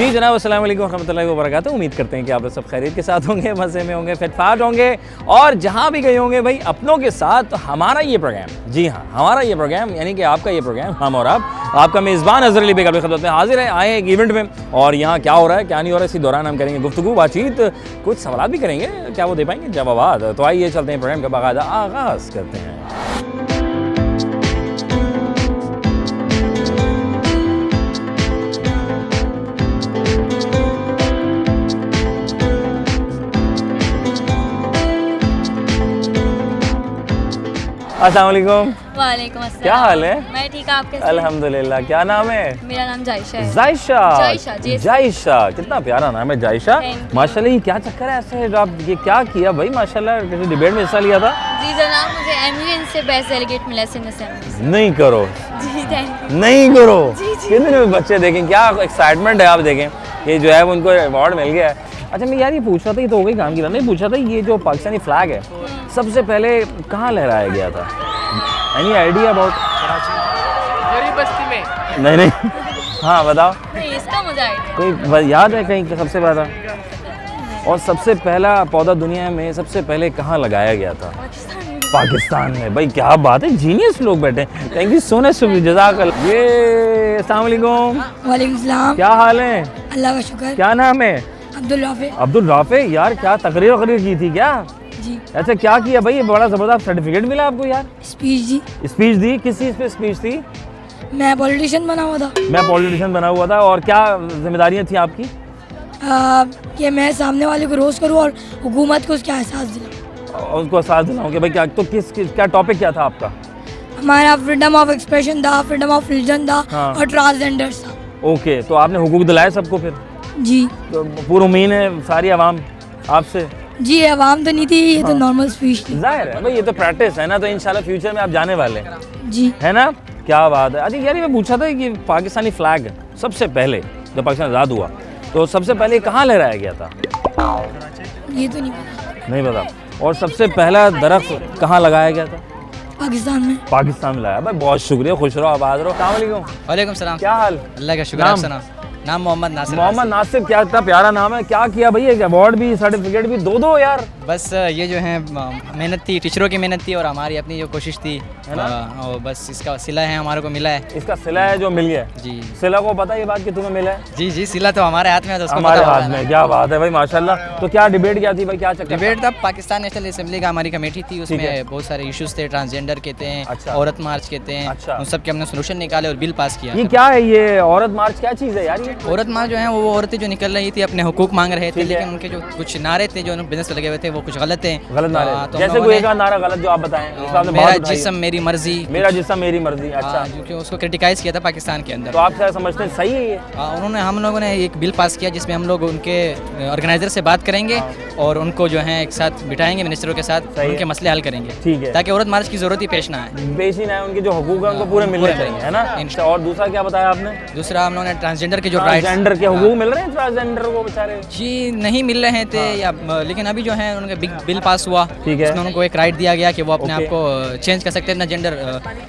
जी जनाब, अस्सलाम वालेकुम रहमतुल्लाहि व बरकातहू। उम्मीद करते हैं कि आप सब खैरियत के साथ होंगे, मज़े में होंगे, फिटफाट होंगे और जहाँ भी गए होंगे भाई अपनों के साथ। हमारा ये प्रोग्राम, जी हाँ हमारा ये प्रोग्राम यानी कि आपका ये प्रोग्राम, हम और आपका मेज़बान अज़हर अली बेग अपनी खिदमत में हाजिर है। आए एक इवेंट में और यहाँ क्या हो रहा है क्या नहीं हो रहा है, इसी दौरान हम करेंगे गुफ्तगू बातचीत, कुछ सवाल भी करेंगे, क्या वो दे पाएंगे जवाब। तो आइए चलते हैं, प्रोग्राम का बाकायदा आगाज़ करते हैं। अस्सलाम वालेकुम। वालेकुम अस्सलाम। क्या हाल है? मैं ठीक, आप कैसे? अल्हम्दुलिल्लाह। क्या नाम है? मेरा नाम जायशा है। जायशा। जायशा, जी। जायशा, कितना प्यारा नाम है जायशा। Thank you। माशाल्लाह, ये क्या चक्कर है ऐसे आप ये क्या किया भाई? माशाल्लाह, किसी डिबेट में हिस्सा लिया था? जी जनाब, मुझे एमयूएन से बेस्ट डेलीगेट मिला सिंध असेंबली से। नहीं करो, जी थैंक यू। नहीं करो। जी, जी। कितने बच्चे देखें, क्या एक्साइटमेंट है। आप देखें ये जो है वो उनको अवार्ड मिल गया है। अच्छा मैं यार ये पूछ रहा था, ये तो हो गई काम की नहीं पूछ रहा था, ये जो पाकिस्तानी फ्लैग है सबसे पहले कहाँ लहराया गया था? Any idea about? गरीब बस्ती में। नहीं हाँ बताओ, नहीं, इसका मुझे आइडिया। कोई याद है कहीं सबसे पहला? और सबसे पहला पौधा दुनिया में सबसे पहले कहाँ लगाया गया था? पाकिस्तान में। पाकिस्तान में। भाई क्या बात है, जीनियस लोग बैठे हैं। थैंक यू सो मच, जज़ाकल्लाह। ये अस्सलाम वालेकुम। वालेकुम सलाम। क्या हाल है? अल्लाह का शुक्र। क्या नाम है? अब्दुल राफे। अब्दुल राफे। यार क्या तकरीर की थी क्या? जी। अच्छा क्या किया भाई? ये बड़ा जबरदस्त सर्टिफिकेट मिला आपको यार। स्पीच जी। स्पीच दी? किस चीज़ पे स्पीच थी? मैं पॉलिटिशियन बना हुआ था। मैं पॉलिटिशियन बना हुआ था। और क्या जिम्मेदारियाँ थी आपकी? कि मैं सामने वाले को रोस्ट करूं और हुकूमत को उसका एहसास दिलाऊं। और उसको साथ दिलाऊँ कि भाई क्या तो क्या टॉपिक क्या था आपका? हमारा फ्रीडम ऑफ एक्सप्रेशन था, फ्रीडम ऑफ रिलीजन था हाँ। और ट्रांसजेंडर्स था। ओके, तो आपने हुकूक दिलाए सबको फिर? जी तो पूरी उम्मीद है सारी आवाम आपसे? जी, आवाम तो नहीं थी, ये तो नॉर्मल स्पीच थी। जाहिर है भाई, ये तो प्रैक्टिस है ना, तो इंशाल्लाह फ्यूचर में आप जाने वाले हैं, जी। है ना? क्या बात है। अच्छा यार मैं पूछा था कि पाकिस्तानी फ्लैग सबसे पहले जब पाकिस्तान आज़ाद हुआ तो सबसे पहले कहाँ लहराया गया था? ये तो नहीं पता। नहीं पता। और सबसे पहला दरख्त कहाँ लगाया गया था? पाकिस्तान में। पाकिस्तान में लगाया। भाई बहुत शुक्रिया, खुश रहो, आबाद रहो। अस्सलाम वालेकुम। वालेकुम सलाम। क्या हाल? अल्लाह का शुक्र। नाम? आप सुनाओ। नाम मोहम्मद नासिर। मोहम्मद नासिर। क्या इतना प्यारा नाम है। क्या किया भाई? एक अवार्ड भी, सर्टिफिकेट भी, दो यार। बस ये जो है मेहनत थी, टीचरों की मेहनत थी और हमारी अपनी जो कोशिश थी, है ना? और बस इसका सिला है, हमारे को मिला है। इसका सिला है जो मिल गया। जी सिला को पता है ये बात कि तुम्हें मिला है? जी जी, सिला तो हमारे हाथ में है, तो उसको हमारे पता हाथ होगा में। ना। क्या बात है भाई, माशाल्लाह। तो क्या डिबेट क्या थी भाई? क्या चक्कर? डिबेट था पाकिस्तान नेशनल असेंबली का, हमारी कमेटी थी, ठीक है। उसमें बहुत सारे इश्यूज थे, ट्रांसजेंडर कहते हैं, अच्छा। औरत मार्च कहते हैं, अच्छा। उन सब के हमने सोल्यूशन निकाले और बिल पास किया। ये क्या है? ये औरत मार्च क्या चीज़ है यार? ये औरत मार्च जो है वो औरतें जो निकल रही थी अपने हुकूक मांग रहे थे, ठीक है। लेकिन उनके जो कुछ नारे थे जो बिजनेस पे लगे हुए थे वो कुछ गलत थे। गलत नारे तो हम जैसे लोगों कोई ने- एक नारा गलत जो आप बताएं, जिस आपने मेरा बात उठाई है। जिस्म मेरी मर्जी, मेरा जिस्म मेरी मर्जी। अच्छा, क्योंकि उसको क्रिटिकाइज किया था पाकिस्तान के अंदर। तो आप क्या समझते हैं सही है ये? हम लोगों ने एक बिल पास किया जिसमें हम लोग उनके ऑर्गेनाइजर से बात करेंगे और उनको जो है एक साथ बिठाएंगे, मिनिस्टरों के साथ सही है। उनके मसले हल करेंगे, ठीक है। ताकि औरत मार्च की जरूरत ही पेश ना आए। बेशी ना है, उनके जो हुकूक है उनको पूरे मिलने पूरे चाहिए, है ना? इंशाल्लाह। और दूसरा क्या बताया आपने? दूसरा हम लोगों ने ट्रांसजेंडर के जो राइट्स, ट्रांसजेंडर के हुकूक मिल रहे हैं ट्रांसजेंडर को बेचारे? जी नहीं मिल रहे थे या लेकिन अभी जो है उनका बिग बिल पास हुआ, ठीक है। उसमें उनको एक राइट दिया गया कि वो अपने ओके। आप को चेंज कर सकते हैं अपना जेंडर,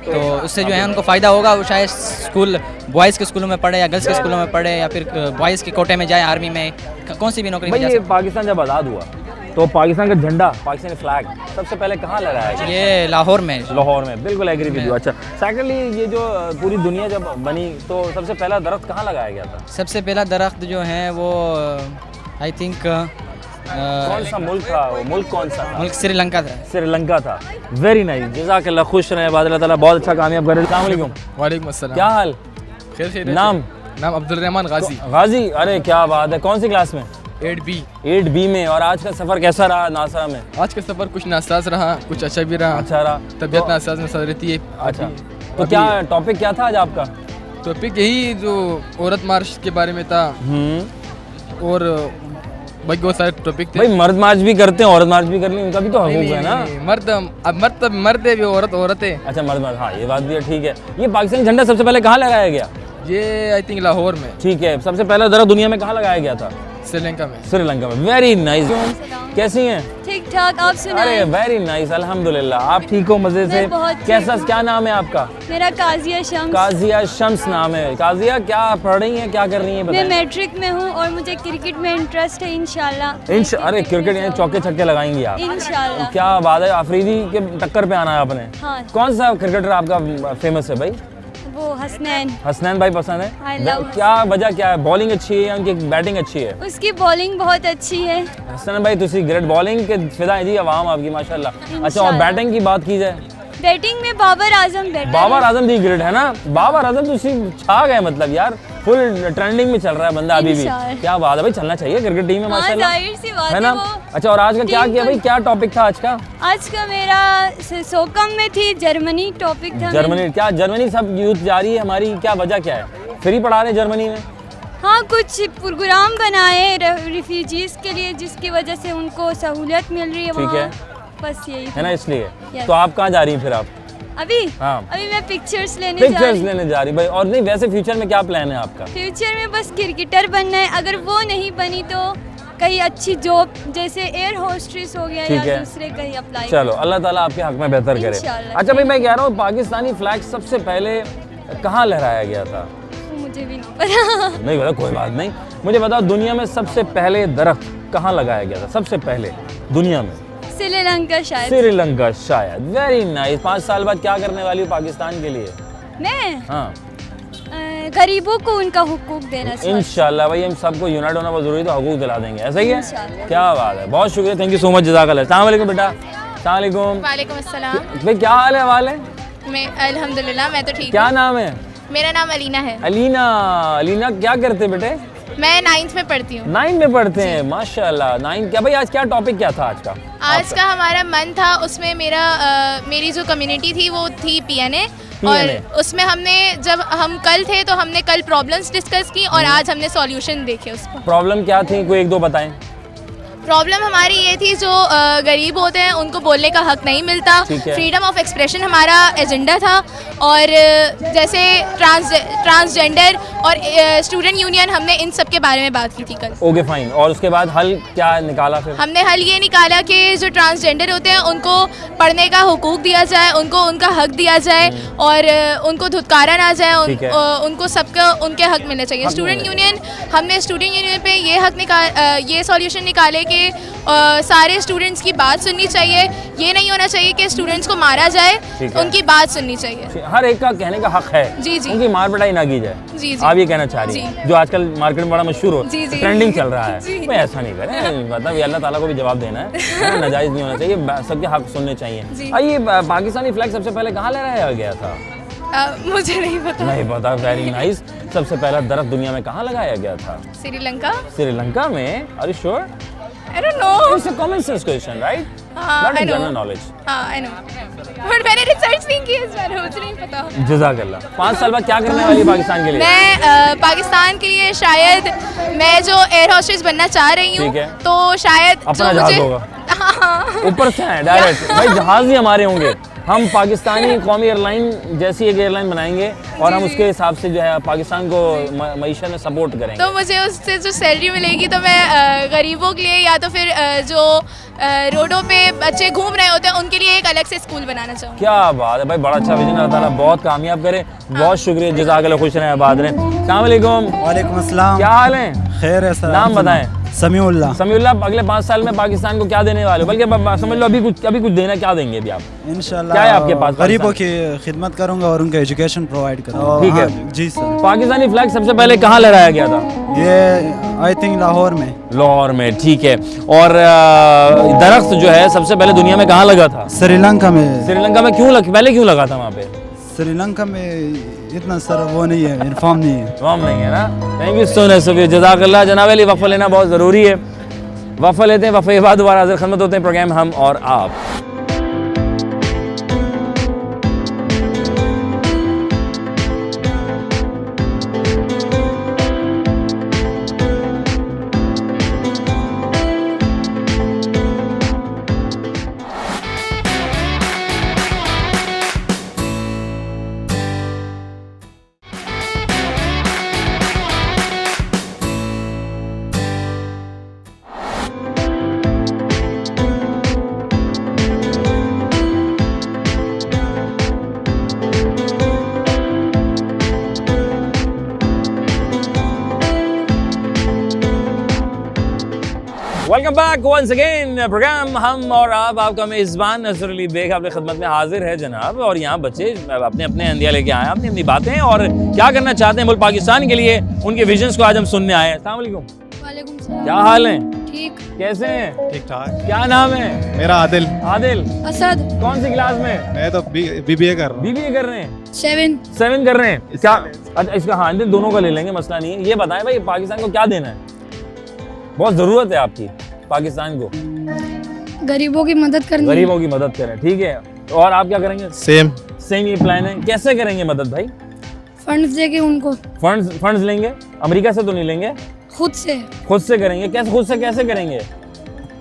तो उससे जो है उनको फ़ायदा होगा। वो शायद स्कूल बॉयज़ के स्कूलों में पढ़े या गर्ल्स के स्कूलों में पढ़े या फिर बॉयज़ के कोटे में जाए, आर्मी में, कौन सी भी नौकरी में भाई जा ये सकते। पाकिस्तान जब आज़ाद हुआ तो पाकिस्तान का झंडा, पाकिस्तानी फ्लैग सबसे पहले कहाँ लहराया गया? ये लाहौर में। लाहौर में। बिल्कुल एग्री विद यू। अच्छा, सेकेंडली ये जो पूरी दुनिया जब बनी तो सबसे पहला दरख्त कहाँ लगाया गया था? सबसे पहला दरख्त जो है वो आई थिंक कौन सा मुल्क था वो? मुल्क कौन सा था? मुल्क श्रीलंका था। श्रीलंका था। वेरी नाइस, जज़ाकल्लाह। खुश रहें, अल्लाह ताला बहुत अच्छा कामयाब करे। अस्सलाम वालेकुम। वालेकुम अस्सलाम। क्या हाल? खैर नाम? नाम अब्दुल रहमान गाजी। गाजी। अरे क्या बात है, कौन सी क्लास में? 8B। 8B में। और आज का सफ़र कैसा रहा नासरा में? आज का सफ़र कुछ नासाज रहा, कुछ अच्छा भी रहा। अच्छा रहा। तबीयत तो- नासाज नसाज रहती है। अच्छा, तो क्या टॉपिक क्या था आज आपका? टॉपिक यही जो औरत मार्च के बारे में था और बाकी बहुत सारे टॉपिक थे। भाई मर्द मार्च भी करते हैं, औरत मार्च भी करनी, उनका भी तो नहीं, हकूक है ना? नहीं, मर्द है भी, औरत है। अच्छा मर्द मार्च, हाँ ये बात भी है, ठीक है। ये पाकिस्तानी झंडा सबसे पहले कहाँ लगाया गया? ये आई थिंक लाहौर में। ठीक है। सबसे पहला दरख्त दुनिया में कहाँ लगाया गया था? श्रीलंका में। श्रीलंका में, वेरी नाइस। कैसी हैं? ठीक ठाक, आप अरे सुनाएं? वेरी नाइस, अल्हम्दुलिल्लाह। आप ठीक हो मजे से? मैं बहुत कैसा, ठीक क्या नाम है आपका? मेरा काजिया शम्स। काजिया शम्स नाम है। काजिया क्या पढ़ रही हैं, क्या कर रही हैं मैं बताएं? मैट्रिक में हूँ और मुझे क्रिकेट में इंटरेस्ट है, इंशाल्लाह। अरे क्रिकेट यानी चौके छक्के लगाएंगी आप? इंशाल्लाह। क्या बात है, अफरीदी के टक्कर पे आना है आपने। हाँ। कौन सा क्रिकेटर आपका फेमस है भाई? वो हसनैन। हसनैन भाई पसंद I है? love क्या वजह क्या है? बॉलिंग अच्छी है या उनकी बैटिंग अच्छी है? उसकी बॉलिंग बहुत अच्छी है। हसनैन भाई तुसी ग्रेट बॉलिंग के फिदा है जी, आवाम आपकी माशाल्लाह। अच्छा, और इंशाल्लाह। बैटिंग की बात की जाए? बैटिंग में Babar Azam batter Babar Azam the great है ना। बाबर आजम तुसी छा गए, मतलब यार फुल ट्रेंडिंग में चल रहा है बंदा अभी भी। इंशाल्लाह। क्या बात है भाई, चलना चाहिए क्रिकेट टीम में हाँ, माशाल्लाह, जाहिर सी बात है है ना। वो। अच्छा, और आज का क्या टीम किया को- भाई, क्या टॉपिक था आज का? आज का मेरा सोकम में थी, जर्मनी टॉपिक था। जर्मनी, क्या जर्मनी सब यूथ जा रही है हमारी, क्या वजह क्या है? फ्री पढ़ा रहे हैं जर्मनी में? हाँ, कुछ प्रोग्राम बनाए रिफ्यूजीज के लिए जिसकी वजह से उनको सहूलियत मिल रही है ठीक वहाँ। है। बस यही है ना, इसलिए। Yes. तो आप कहाँ जा रही हैं फिर आप? अभी हाँ। अभी मैं पिक्चर्स लेने जा पिक्चर्स रही हूँ। लेने जा रही भाई। और नहीं, वैसे फ्यूचर में क्या प्लान है आपका? फ्यूचर में बस क्रिकेटर बनना है। अगर वो नहीं बनी तो कहीं अच्छी जॉब जैसे एयर होस्टेस हो गया ठीक या है। दूसरे कहीं अप्लाई। चलो, अल्लाह ताला आपके हक में बेहतर करे। इंशाल्लाह। अच्छा भाई, मैं कह रहा हूँ पाकिस्तानी फ्लैग सबसे पहले कहाँ लहराया गया था? मुझे भी नहीं पता। नहीं पता, कोई बात नहीं। मुझे बताओ, दुनिया में सबसे पहले दरख्त कहाँ लगाया गया था सबसे पहले दुनिया में? श्रीलंका शायद। श्रीलंका शायद। Very nice. 5 साल बाद क्या करने वाली हो पाकिस्तान के लिए? मैं हाँ, गरीबों को उनका हुकूक देना चाहिए। इंशाल्लाह भाई, हम सबको यूनाइट होना बहुत जरूरी है, तो हकूक दिला देंगे। ऐसा ही है? इंशाल्लाह। क्या बात है, बहुत शुक्रिया, थैंक यू सो मच, जज़ाकल्लाह। अस्सलाम वालेकुम बेटा। अस्सलाम वालेकुम। वालेकुम अस्सलाम। भाई क्या हाल है, वाले? मैं अल्हम्दुलिल्लाह, मैं तो ठीक क्या हूँ। नाम है? मेरा नाम अलीना है। अलीना। अलीना क्या करते बेटे? मैं 9th में पढ़ती हूँ। 9 में पढ़ते हैं, माशाल्लाह। 9 क्या भाई, आज क्या टॉपिक क्या था आज का? आज का हमारा मन था, उसमें मेरी जो कम्युनिटी थी वो थी PNA। PNA। और उसमें हमने, जब हम कल थे तो हमने कल प्रॉब्लम्स डिस्कस की और आज हमने सॉल्यूशन देखे उसको। प्रॉब्लम क्या थी, कोई 1-2 बताएं। प्रॉब्लम हमारी ये थी, जो गरीब होते हैं उनको बोलने का हक नहीं मिलता। ठीक है। फ्रीडम ऑफ एक्सप्रेशन हमारा एजेंडा था। और जैसे ट्रांसजेंडर और स्टूडेंट यूनियन, हमने इन सब के बारे में बात की थी कल। Okay fine. और उसके बाद हल क्या निकाला फिर? हमने हल ये निकाला कि जो ट्रांसजेंडर होते हैं उनको पढ़ने का हुकूक दिया जाए, उनको उनका हक दिया जाए और उनको धुतकारा ना जाए। ठीक है। उनको सबका उनके हक मिलने चाहिए। हक स्टूडेंट मिलने यूनियन, हमने स्टूडेंट यूनियन पे ये सॉल्यूशन निकाले कि सारे स्टूडेंट्स की बात सुननी चाहिए। ये नहीं होना चाहिए कि स्टूडेंट्स को मारा जाए, ठीक है। उनकी बात सुननी चाहिए। हर एक का कहने का हक है। जी, जी। उनकी मार पिटाई ना की जाए। जी, जी। आप ये कहना चाह रही हैं, जी। जो आजकल मार्केट में बड़ा मशहूर हो, जी, जी। ट्रेंडिंग चल रहा है, जी। भाई ऐसा नहीं करें। मतलब ये अल्लाह ताला को भी जवाब देना है ना, नाजायज नहीं होना चाहिए, सबके हक सुनने चाहिए। जी। ये पाकिस्तानी फ्लैग सबसे पहले कहाँ लहराया गया था? मुझे नहीं पता। नहीं पता। Very nice. सबसे पहला दरख्त दुनिया में कहाँ लगाया गया था? श्रीलंका। श्रीलंका में। Are you sure? I don't know. It's a common sense question, right? हाँ, not I a know. General knowledge. हाँ, आई नो, बट मैंने रिसर्च नहीं की इस बारे में, मुझे नहीं पता। जज़ाकल्लाह। 5 साल बाद क्या करने वाली है पाकिस्तान के लिए? मैं पाकिस्तान के लिए शायद, मैं जो एयर होस्टेस बनना चाह रही हूँ, ठीक है। तो शायद अपना जो जहाज मुझे होगा। हाँ। ऊपर से है डायरेक्ट। भाई जहाज ही हमारे होंगे, हम पाकिस्तानी कौमी एयरलाइन जैसी एक एयरलाइन बनाएंगे और हम उसके हिसाब से जो है पाकिस्तान को मईशत में सपोर्ट करेंगे। तो मुझे उससे जो सैलरी मिलेगी तो मैं गरीबों के लिए, या तो फिर जो रोडों पे बच्चे घूम रहे होते हैं उनके लिए एक अलग से स्कूल बनाना चाहूँगी। क्या बात है भाई, बड़ा अच्छा विजन। अल्लाह ताला बहुत कामयाब करे। बहुत शुक्रिया, जज़ाकल्लाह, खुश रहें, आबाद रहें। अस्सलाम वालेकुम। वालेकुम अस्सलाम। क्या हाल है? खैर है सर। नाम बताएं। समीउल्लाह। समीउल्लाह, अगले 5 साल में पाकिस्तान को क्या देने वाले हो? बल्कि समझ लो अभी कुछ देना, क्या देंगे अभी आप? इंशाल्लाह क्या है आपके पास? गरीबों की खिदमत करूंगा और उनका एजुकेशन प्रोवाइड करूंगा। ठीक है। हाँ, जी सर। पाकिस्तानी फ्लैग सबसे पहले कहाँ लहराया गया था? ये आई थिंक लाहौर में। लाहौर में, ठीक है। और दरख्त जो है सबसे पहले दुनिया में कहाँ लगा था? श्रीलंका में। श्रीलंका में पहले क्यों लगा था वहाँ पे? श्रीलंका में इतना सर वो नहीं है, इन्फॉर्म नहीं है। वाम नहीं है ना। Thank you so much Safi, जज़ाकल्लाह। जनाब अली, वफ़ा लेना बहुत ज़रूरी है। वफ़ा लेते हैं, वफ़ा के बाद दोबारा हाज़िर खिदमत होते हैं। प्रोग्राम हम और आप। Welcome back once again programme हम और आप, आपका मेज़बान नज़र अली बेग आपके खिदमत में हाजिर है जनाब। और यहाँ बच्चे अपने अपने अंदिया लेके आए, अपनी अपनी बातें और क्या करना चाहते हैं मुल्क पाकिस्तान के लिए, उनके विजन्स को आज हम सुनने आए हैं। अस्सलाम वालेकुम। वालेकुम सलाम। क्या हाल है? ठीक। कैसे हैं? ठीक ठाक। क्या नाम है? मेरा आदिल। आदिल। असद। कौन सी क्लास में? मैं तो बीबीए कर रहा हूँ। बीबीए कर रहे हैं? 7 कर रहे हैं क्या? अच्छा इसका हाँ दोनों का ले लेंगे, मसला नहीं है। ये बताएं भाई पाकिस्तान को क्या देना है? बहुत ज़रूरत है आपकी पाकिस्तान को। गरीबों की मदद करनी। गरीबों की मदद करें, ठीक है। और आप क्या करेंगे? सेम ये प्लान है। कैसे करेंगे मदद भाई? फंड्स देके उनको। फंड्स लेंगे? अमेरिका से तो नहीं लेंगे? खुद से करेंगे। कैसे करेंगे?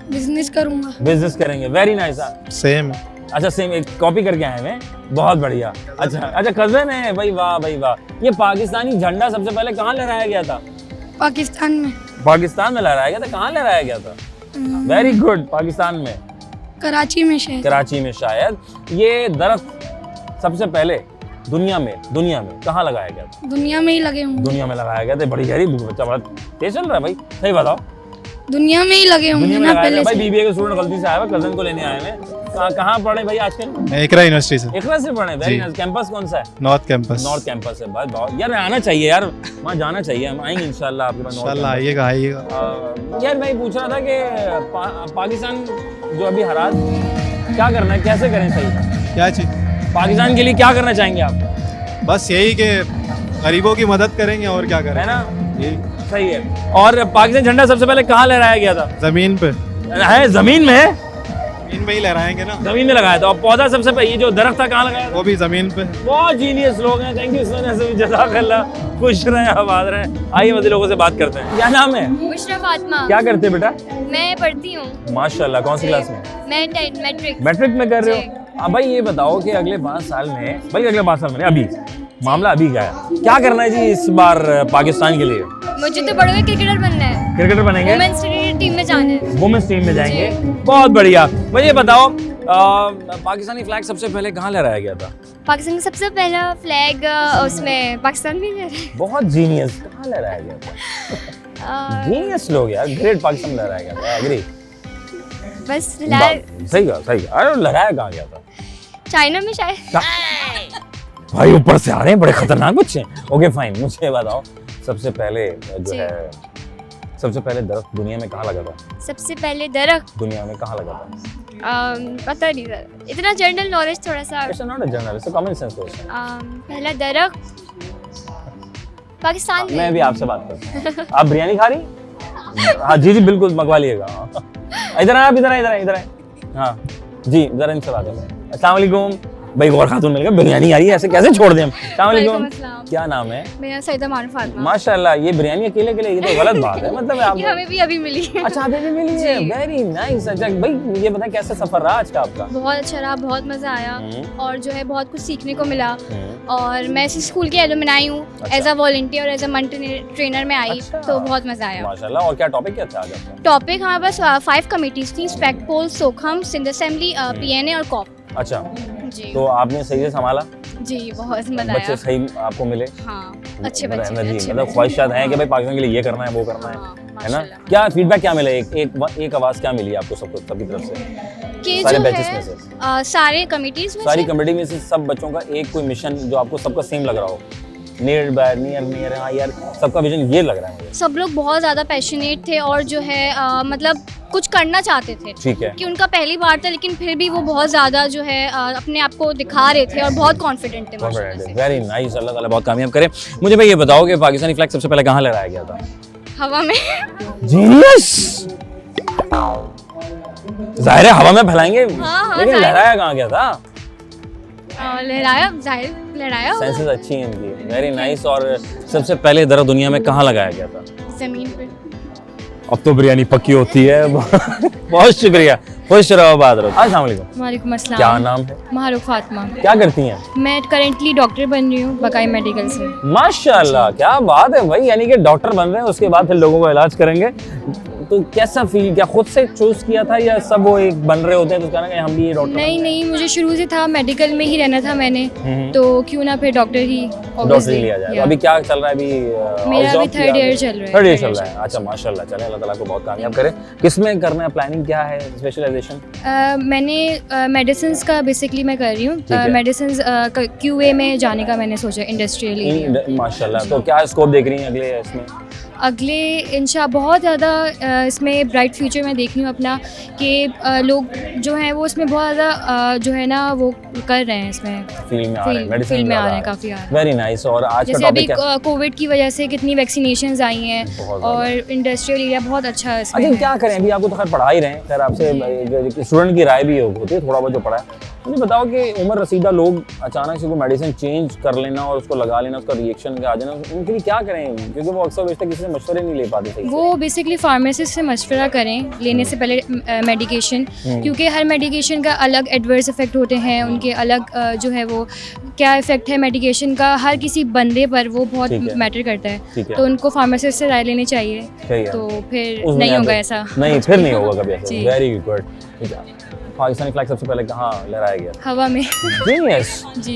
बिजनेस करूंगा। बिजनेस करेंगे। Very nice. सेम। अच्छा सेम, एक कॉपी करके आए हैं, बहुत बढ़िया। अच्छा कजन है भाई, वाह भाई वाह। ये पाकिस्तानी झंडा सबसे पहले कहाँ लहराया गया था? पाकिस्तान में लहराया गया था। कहाँ लहराया गया था? Very good. पाकिस्तान में कराची में शायद। ये दरख्त सबसे पहले दुनिया में कहाँ लगाया गया था? दुनिया में ही लगे होंगे। दुनिया में लगाया गया था। बड़ी गहरी बच्चा बड़ा तेज चल रहा है भाई, सही बताओ। दुनिया में ही लगे होंगे ना पहले भाई। बीबीए के स्टूडेंट गलती से आया हुआ, कजन को लेने आए हैं। कहाँ पढ़े भाई आजकल? इकरा यूनिवर्सिटी से। इकरा से पढ़े? Very nice. कैंपस कौन सा है? नॉर्थ कैंपस है भाई। बहुत यार आना चाहिए यार, वहाँ जाना चाहिए। हम आएंगे इंशाल्लाह आपके पास। इंशाल्लाह आइएगा। यार मैं पूछ रहा था कि पाकिस्तान जो अभी हालात, क्या करना है, कैसे करें सही? क्या चीज? पाकिस्तान के लिए क्या करना चाहेंगे आप? बस यही कि गरीबों की मदद करेंगे और क्या करें, है ना? यही। सही है। और पाकिस्तान झंडा सबसे पहले कहाँ लहराया गया था? जमीन पे। है जमीन में? जमीन में ही लहराएंगे ना। जमीन में लगाया था। और पौधा सबसे पहले ये जो दरख्त था कहाँ लगाया था? वो भी जमीन पे। बहुत जीनियस लोग हैं। थैंक यू जज़ाकल्लाह। खुश रहें, आबाद रहें। आइए मज़ीद लोगों से बात करते हैं। क्या नाम है? बुशरा फातिमा। क्या करते हैं बेटा? मैं पढ़ती हूँ। माशाल्लाह। कौन सी क्लास में? मैं मैट्रिक में कर रहे हो? अब भाई ये बताओ कि अगले 5 साल में अभी मामला अभी क्या है, क्या करना है जी इस बार पाकिस्तान के लिए? मुझे तो बड़े क्रिकेटर बनना है। क्रिकेटर बनेंगे? वुमेन्स टीम में जाना है। वुमेन्स टीम में जाएंगे, बहुत बढ़िया। मुझे ये बताओ पाकिस्तानी फ्लैग सबसे पहले कहाँ लहराया गया था? पाकिस्तान का सबसे पहला फ्लैग उसमें पाकिस्तान में लहराया। बहुत जीनियस। कहाँ लहराया गया था? जीनियस लोग यार। ग्रेट। पाकिस्तान लहराया गया था। एग्री। बस सही कहा। अरे लहराया कहाँ गया था? चाइना में शायद। भाई ऊपर से आ रहे हैं, बड़े खतरनाक बच्चे। Okay fine. मुझे ये बताओ सबसे पहले दरख्त दुनिया में कहाँ लगा था? सबसे पहले दरख्त दुनिया में कहाँ लगा था? पता नहीं सर, इतना जनरल नॉलेज थोड़ा सा। It's not a journal, it's a common sense question. पहला दरख्त पाकिस्तान में। मैं भी आपसे बात करता हूँ। आप बिरयानी खा रही? हाँ जी बिल्कुल, मंगवा लिएगा। इधर आए आप, इधर आए। हाँ जी, जरा इनसे बात करें। अस्सलाम वालेकुम। भाई गौर खातून मिल गया, बिरयानी आ रही है, ऐसे कैसे छोड़ दें हम? अस्सलाम वालेकुम। क्या नाम है? मेरा सईदा मारूफ फातिमा। माशाल्लाह। ये बिरयानी अकेले ये तो गलत बात है। मतलब आप हमें भी अभी मिली है। अच्छा अभी भी मिली है। Very nice. अच्छा भाई ये बताएं कैसा सफर रहा आज का आपका? बहुत अच्छा रहा, बहुत मज़ा आया और जो है बहुत कुछ सीखने को मिला। और मैं इसी स्कूल की एलुमनाई हूँ, एज अ वॉलंटियर और एज अ मंथली ट्रेनर में आई। तो बहुत मज़ा आया माशाल्लाह। और क्या टॉपिक क्या था आज आपका? टॉपिक हमारे पास 5 कमिटीज़ थी, स्पेक्ट पोल, सोखम, सिंध असेंबली, PNA और कॉप। अच्छा जी। तो आपने सही से संभाला? जी बहुत मज़ा बच्चे आया। सही आपको मिले? हाँ अच्छे बच्चे। मतलब ख्वाहिशात हैं कि भाई पाकिस्तान के लिए ये करना है, वो करना है ना? क्या फीडबैक क्या मिला? एक आवाज़ क्या मिली आपको सबकी तरफ से? कि सारे जो बैचेस में से? सारे कमिटीज़ में सारी कमेटी में से सब बच्चों का एक कोई मिशन जो आपको सबका सेम लग रहा हो? नियर हाँ यार सबका विजन ये लग रहा है मुझे। सब लोग बहुत ज़्यादा पैशनेट थे और जो है मतलब कुछ करना चाहते थे। ठीक है। कि उनका पहली बार था लेकिन फिर भी वो बहुत ज़्यादा जो है अपने आप को दिखा रहे थे और बहुत कॉन्फिडेंट थे माशाल्लाह से। Very nice. अल्लाह ताला बहुत कामयाब करे। मुझे भाई ये बताओ कि पाकिस्तानी फ्लैग सबसे पहले कहाँ लहराया गया था? हवा में। जीनियस। जाहिर है हवा में फैलाएंगे। लेकिन लहराया कहाँ गया था? लहराया सेंसेस अच्छी हैं इनकी। Very nice. और सबसे पहले दरख्त दुनिया में कहाँ लगाया गया था? जमीन पे। अब तो बिरयानी पक्की होती है। बहुत शुक्रिया। खुश रहो, आबाद रहो। अस्सलाम वालेकुम। वालेकुम अस्सलाम। क्या नाम है? मारूफ फातिमा। क्या करती हैं? मैं करेंटली डॉक्टर बन रही हूँ बकाई मेडिकल से। माशाल्लाह क्या बात है भाई, यानी कि डॉक्टर बन रहे हैं उसके बाद फिर लोगों का इलाज करेंगे। तो कैसा फील किया, खुद से चूज किया था या सब वो एक बन रहे होते हैं तो कहना कि हम भी ये डॉक्टर नहीं, मुझे शुरू से था मेडिकल में ही रहना था मैंने, तो क्यों ना फिर डॉक्टर ही डॉक्टर ही लिया जाए। तो अभी क्या चल रहा है? अभी मेरा अभी थर्ड ईयर चल रहा है। थर्ड ईयर चल रहा है, अच्छा माशाल्लाह, चले अल्लाह ताला को बहुत कामयाब करे। किसमें करना है, प्लानिंग क्या है, स्पेशलाइजेशन? मैंने मेडिसिन्स का बेसिकली मैं कर रही हूँ, ठीक है। मेडिसिन्स QA में जाने का मैंने सोचा, इंडस्ट्रियल एरिया। माशाल्लाह, तो क्या स्कोप देख रही हैं अगले इसमें? अगले इंशाल्लाह बहुत ज़्यादा इसमें ब्राइट फ्यूचर में देख रही हूँ अपना, कि लोग जो हैं वो इसमें बहुत ज़्यादा जो है ना वो कर रहे हैं, इसमें फील्ड में आ रहे हैं, मेडिसिन फील्ड में आ रहे हैं काफ़ी। Very nice. और आज का जैसे अभी टॉपिक क्या? कोविड की वजह से कितनी वैक्सीनेशंस आई हैं बहुत ज़्यादा। और इंडस्ट्रियल एरिया बहुत अच्छा है इसमें। अच्छा क्या करें, अभी आपको तो खैर पढ़ा ही रहे हैं, खैर आपसे स्टूडेंट की राय भी होती है थोड़ा बहुत जो पढ़ा है। मुझे बताओ कि उम्र रसीदा लोग अचानक से कोई मेडिसिन चेंज कर लेना और उसको लगा लेना, उसका रिएक्शन आ जाना, उनके लिए क्या करें? क्योंकि वो अक्सर बेशतर किसी से मशवरे नहीं ले पाते सही से। वो बेसिकली फार्मासिस्ट से मशवरा करें लेने से पहले मेडिकेशन, क्योंकि हर मेडिकेशन का अलग एडवर्स इफेक्ट होते हैं, उनके अलग जो है वो क्या इफेक्ट है मेडिकेशन का हर किसी बंदे पर, वो बहुत ठीक है। मैटर करता ठीक है। है। तो उनको फार्मासिस्ट से राय लेनी चाहिए, सही है। तो फिर उसमें नहीं क्या होगा तो- ऐसा। नहीं, फिर नहीं होगा कभी ऐसा। जी। Very good. पाकिस्तानी फ्लैग सबसे पहले कहाँ लहराया गया था? हवा में। जीनियस। जी।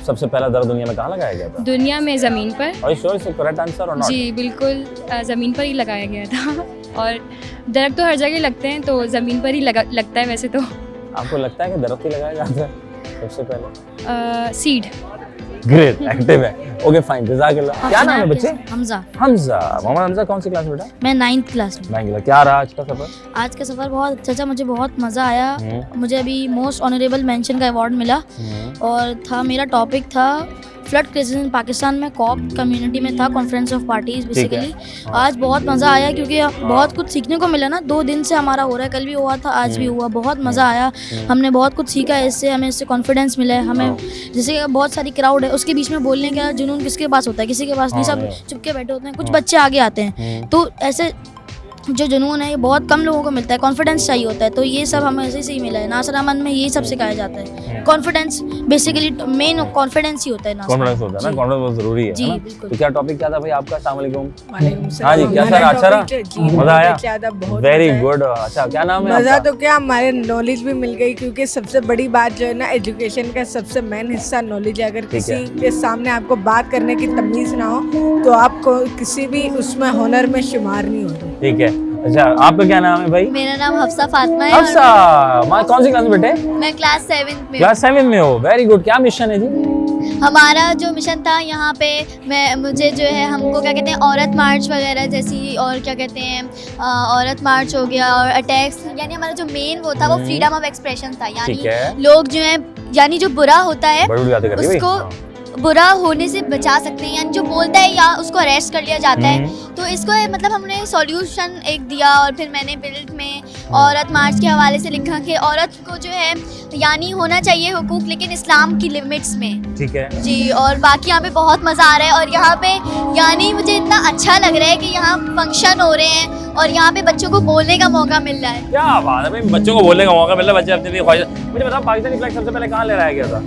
सबसे पहला दर दुनिया में कहाँ लगाया गया था? दुनिया में ज़मीन पर। Are you sure it's the correct answer or not? जी बिल्कुल, ज़मीन पर ही लगाया गया था। और दरख्त तो हर जगह लगते हैं, तो ज़मीन पर ही लगता है वैसे तो। आपको लगता है कि दरख्त ही लगाया जाता है सबसे पहले? सीड। ग्रेट, एक्टिव है। ओके फाइन, जज़ाकल्लाह। क्या नाम है बच्चे? हमजा। हमजा। मोहम्मद हमजा कौन सी क्लास में बेटा? मैं 9th क्लास में। बैंक। क्या रहा आज का सफर? आज का सफ़र बहुत अच्छा था, मुझे बहुत मज़ा आया। मुझे अभी मोस्ट ऑनरेबल मेंशन का अवार्ड मिला और था मेरा टॉपिक था फ्लड क्राइसिस इन पाकिस्तान में, कॉप कम्युनिटी में था, कॉन्फ्रेंस ऑफ पार्टीज बेसिकली। आज बहुत मज़ा आया क्योंकि बहुत कुछ सीखने को मिला ना, 2 दिन से हमारा हो रहा है, कल भी हुआ था, आज भी हुआ, बहुत मज़ा आया। हमने बहुत कुछ सीखा है इससे, हमें इससे कॉन्फिडेंस मिला है। हमें जैसे बहुत सारी क्राउड है, उसके बीच में बोलने का जुनून किसके पास होता है? किसी के पास नहीं, सब चुपके बैठे होते हैं, कुछ बच्चे आगे आते हैं। तो ऐसे जो जुनून है ये बहुत कम लोगों को मिलता है, कॉन्फिडेंस चाहिए होता है। तो ये सब हमें ऐसे से ही मिला है। नासिर अहमद में यही सब सिखाया जाता है, कॉन्फिडेंस बेसिकली मेन कॉन्फिडेंस ही होता है। कॉन्फिडेंस होता है ना, कॉन्फिडेंस बहुत जरूरी है जी, ना? बिल्कुल। तो क्या टॉपिक क्या था भाई आपका? अस्सलाम वालेकुम। वालेकुम हाँ जी, क्या सर अच्छा रहा? मजा आया? बहुत वेरी गुड। अच्छा क्या नाम है मज़ा आपका? तो क्या, हमारे नॉलेज भी मिल गई, क्योंकि सबसे बड़ी बात जो है ना, एजुकेशन का सबसे मेन हिस्सा नॉलेज है। अगर किसी के सामने आपको बात करने की तमीज़ ना हो तो आपको किसी भी उसमें हुनर में शुमार नहीं होते। ठीक है। अच्छा आपका क्या नाम है भाई? मेरा नाम हफ्सा फातिमा है। हफ्सा, माँ कौन सी क्लास में बेटे? मैं क्लास 7th में। क्लास 7 में हो, वेरी गुड। क्या मिशन है जी? हमारा जो मिशन था यहाँ पे, मुझे जो है हमको क्या कहते हैं औरत मार्च वगैरह जैसी, और क्या कहते हैं औरत मार्च हो गया और अटैक्स, यानी हमारा जो मेन वो था वो फ्रीडम ऑफ एक्सप्रेशन था। ठीक यानी है। लोग जो है, यानी जो बुरा होता है बड़ी बातें कर रही है भाई। उसको बुरा होने से बचा सकते हैं, यानी जो बोलता है या उसको अरेस्ट कर लिया जाता है। तो इसको मतलब हमने सॉल्यूशन एक दिया, और फिर मैंने बिल्ड में औरत मार्च के हवाले से लिखा कि औरत को जो है यानी होना चाहिए हुकूक, लेकिन इस्लाम की लिमिट्स में। ठीक है जी। और बाकी यहाँ पे बहुत मज़ा आ रहा है, और यहाँ पे यानी मुझे इतना अच्छा लग रहा है कि यहाँ फंक्शन हो रहे हैं और यहाँ पे बच्चों को बोलने का मौका मिल रहा है। क्या बात है भाई, बच्चों को बोलने का मौका मिल रहा है, बच्चे अपने लिए ख्वाहिश। मुझे बताओ पाकिस्तानी फ्लैग सबसे पहले कहाँ लहराया गया था?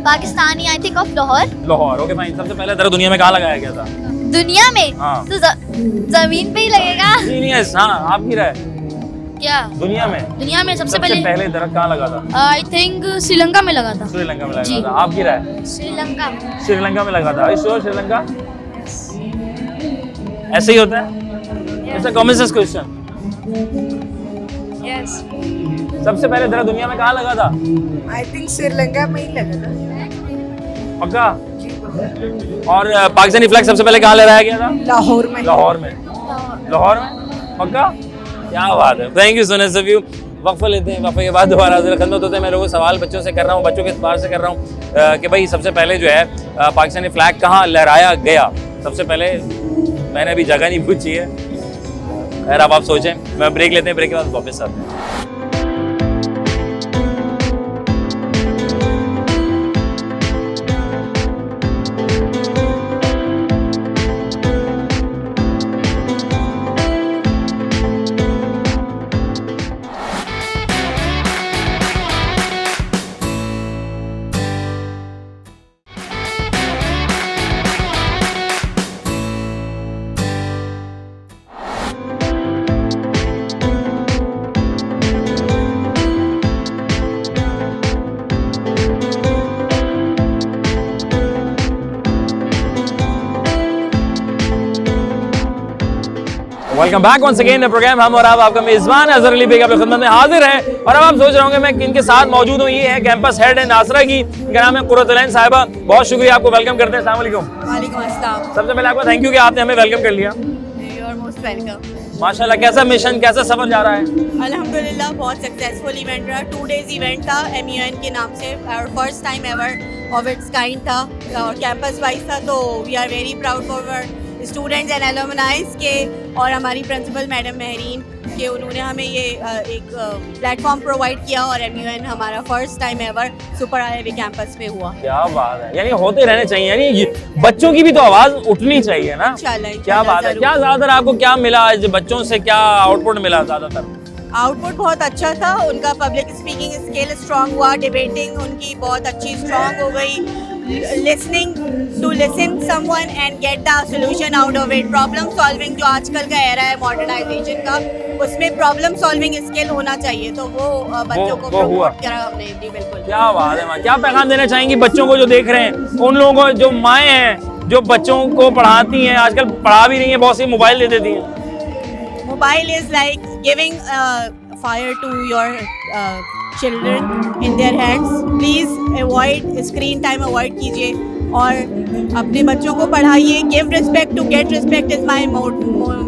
Pakistani I think of Lahore. Lahore. Okay fine. सबसे पहले दर दुनिया में कहाँ लगाया गया था? दुनिया में हाँ। तो जमीन पे ही लगेगा। जीनियस। हाँ आपकी राय? क्या दुनिया में दुनिया में सबसे सबसे पहले दरख्त कहाँ लगा था? आई थिंक श्रीलंका में लगा था। श्रीलंका में जी। लगा था। आपकी राय? श्रीलंका। श्रीलंका में लगा था। श्योर? श्रीलंका ऐसे ही होता है? It's a common sense question. Yes. सबसे पहले दरख्त दुनिया में कहाँ लगा था? आई थिंक श्रीलंका में ही लगा था। पक्का? और पाकिस्तानी फ्लैग सबसे पहले कहाँ लहराया गया था? लाहौर में। लाहौर में। लाहौर में पक्का? क्या बात है। Thank you so much of you. वक्फा लेते हैं, वक्फे के बाद दोबारा हाजिर खिदमत होते हैं। मैं लोगों सवाल बच्चों से कर रहा हूँ, बच्चों के इतबार से कर रहा हूँ कि भाई सबसे पहले जो है पाकिस्तानी फ्लैग कहाँ लहराया गया? सबसे पहले मैंने अभी जगह नहीं पूछी है, खैर अब आप सोचें। मैं ब्रेक लेते हैं, ब्रेक के बाद वापस आते हैं। Welcome back once again programme. हम और आपका मेजबान अजहर अली बेग आपके खिदमत में हाजिर हैं और अब आप सोच रहे होंगे मैं किनके साथ मौजूद हूँ। ये है कैंपस हेड है नासरा की, इनका नाम है कुर्रतुल ऐन साहिबा। बहुत शुक्रिया, आपको वेलकम करते हैं। अस्सलाम वालेकुम। वालेकुम अस्सलाम। सबसे पहले आपको थैंक यू कि आपने हमें वेलकम कर लिया। You are most welcome. माशाल्लाह, कैसा मिशन, कैसा सफर जा रहा है? अल्हम्दुलिल्लाह बहुत सक्सेसफुल इवेंट रहा। 2 days इवेंट था MUN के नाम से और first time ever of its kind था और कैंपस वाइज था। तो we are very proud for students and alumnis के और हमारी प्रिंसिपल मैडम महरीन के, उन्होंने हमें ये एक प्लेटफॉर्म प्रोवाइड किया और MUN हमारा first time ever super IIB campus पे हुआ। क्या बात है, यानी होते रहने चाहिए, यानी बच्चों की भी तो आवाज उठनी चाहिए ना। क्या बात है। क्या ज्यादातर आपको क्या मिला आज बच्चों से, क्या आउटपुट मिला ज्यादातर? आउटपुट बहुत अच्छा था, उनका पब्लिक स्पीकिंग स्किल स्ट्रांग हुआ, डिबेटिंग उनकी बहुत अच्छी स्ट्रांग हो गई, listening to listen someone and get the solution out of it, problem solving जो आजकल का एरा है मॉडर्नाइजेशन का, उसमें प्रॉब्लम सॉल्विंग स्किल होना चाहिए। तो वो बच्चों को प्रमोट करा हमने। जी बिल्कुल। क्या बात है माँ। क्या पैगाम देना चाहेंगी बच्चों को जो देख रहे हैं, उन लोगों को जो माएँ हैं जो बच्चों को पढ़ाती हैं, आजकल पढ़ा भी रही हैं, बहुत सी मोबाइल दे देती हैं? Mobile is like giving fire to your children in their hands. Please avoid screen time, avoid कीजिए और अपने बच्चों को पढ़ाइए। Give respect to get respect is my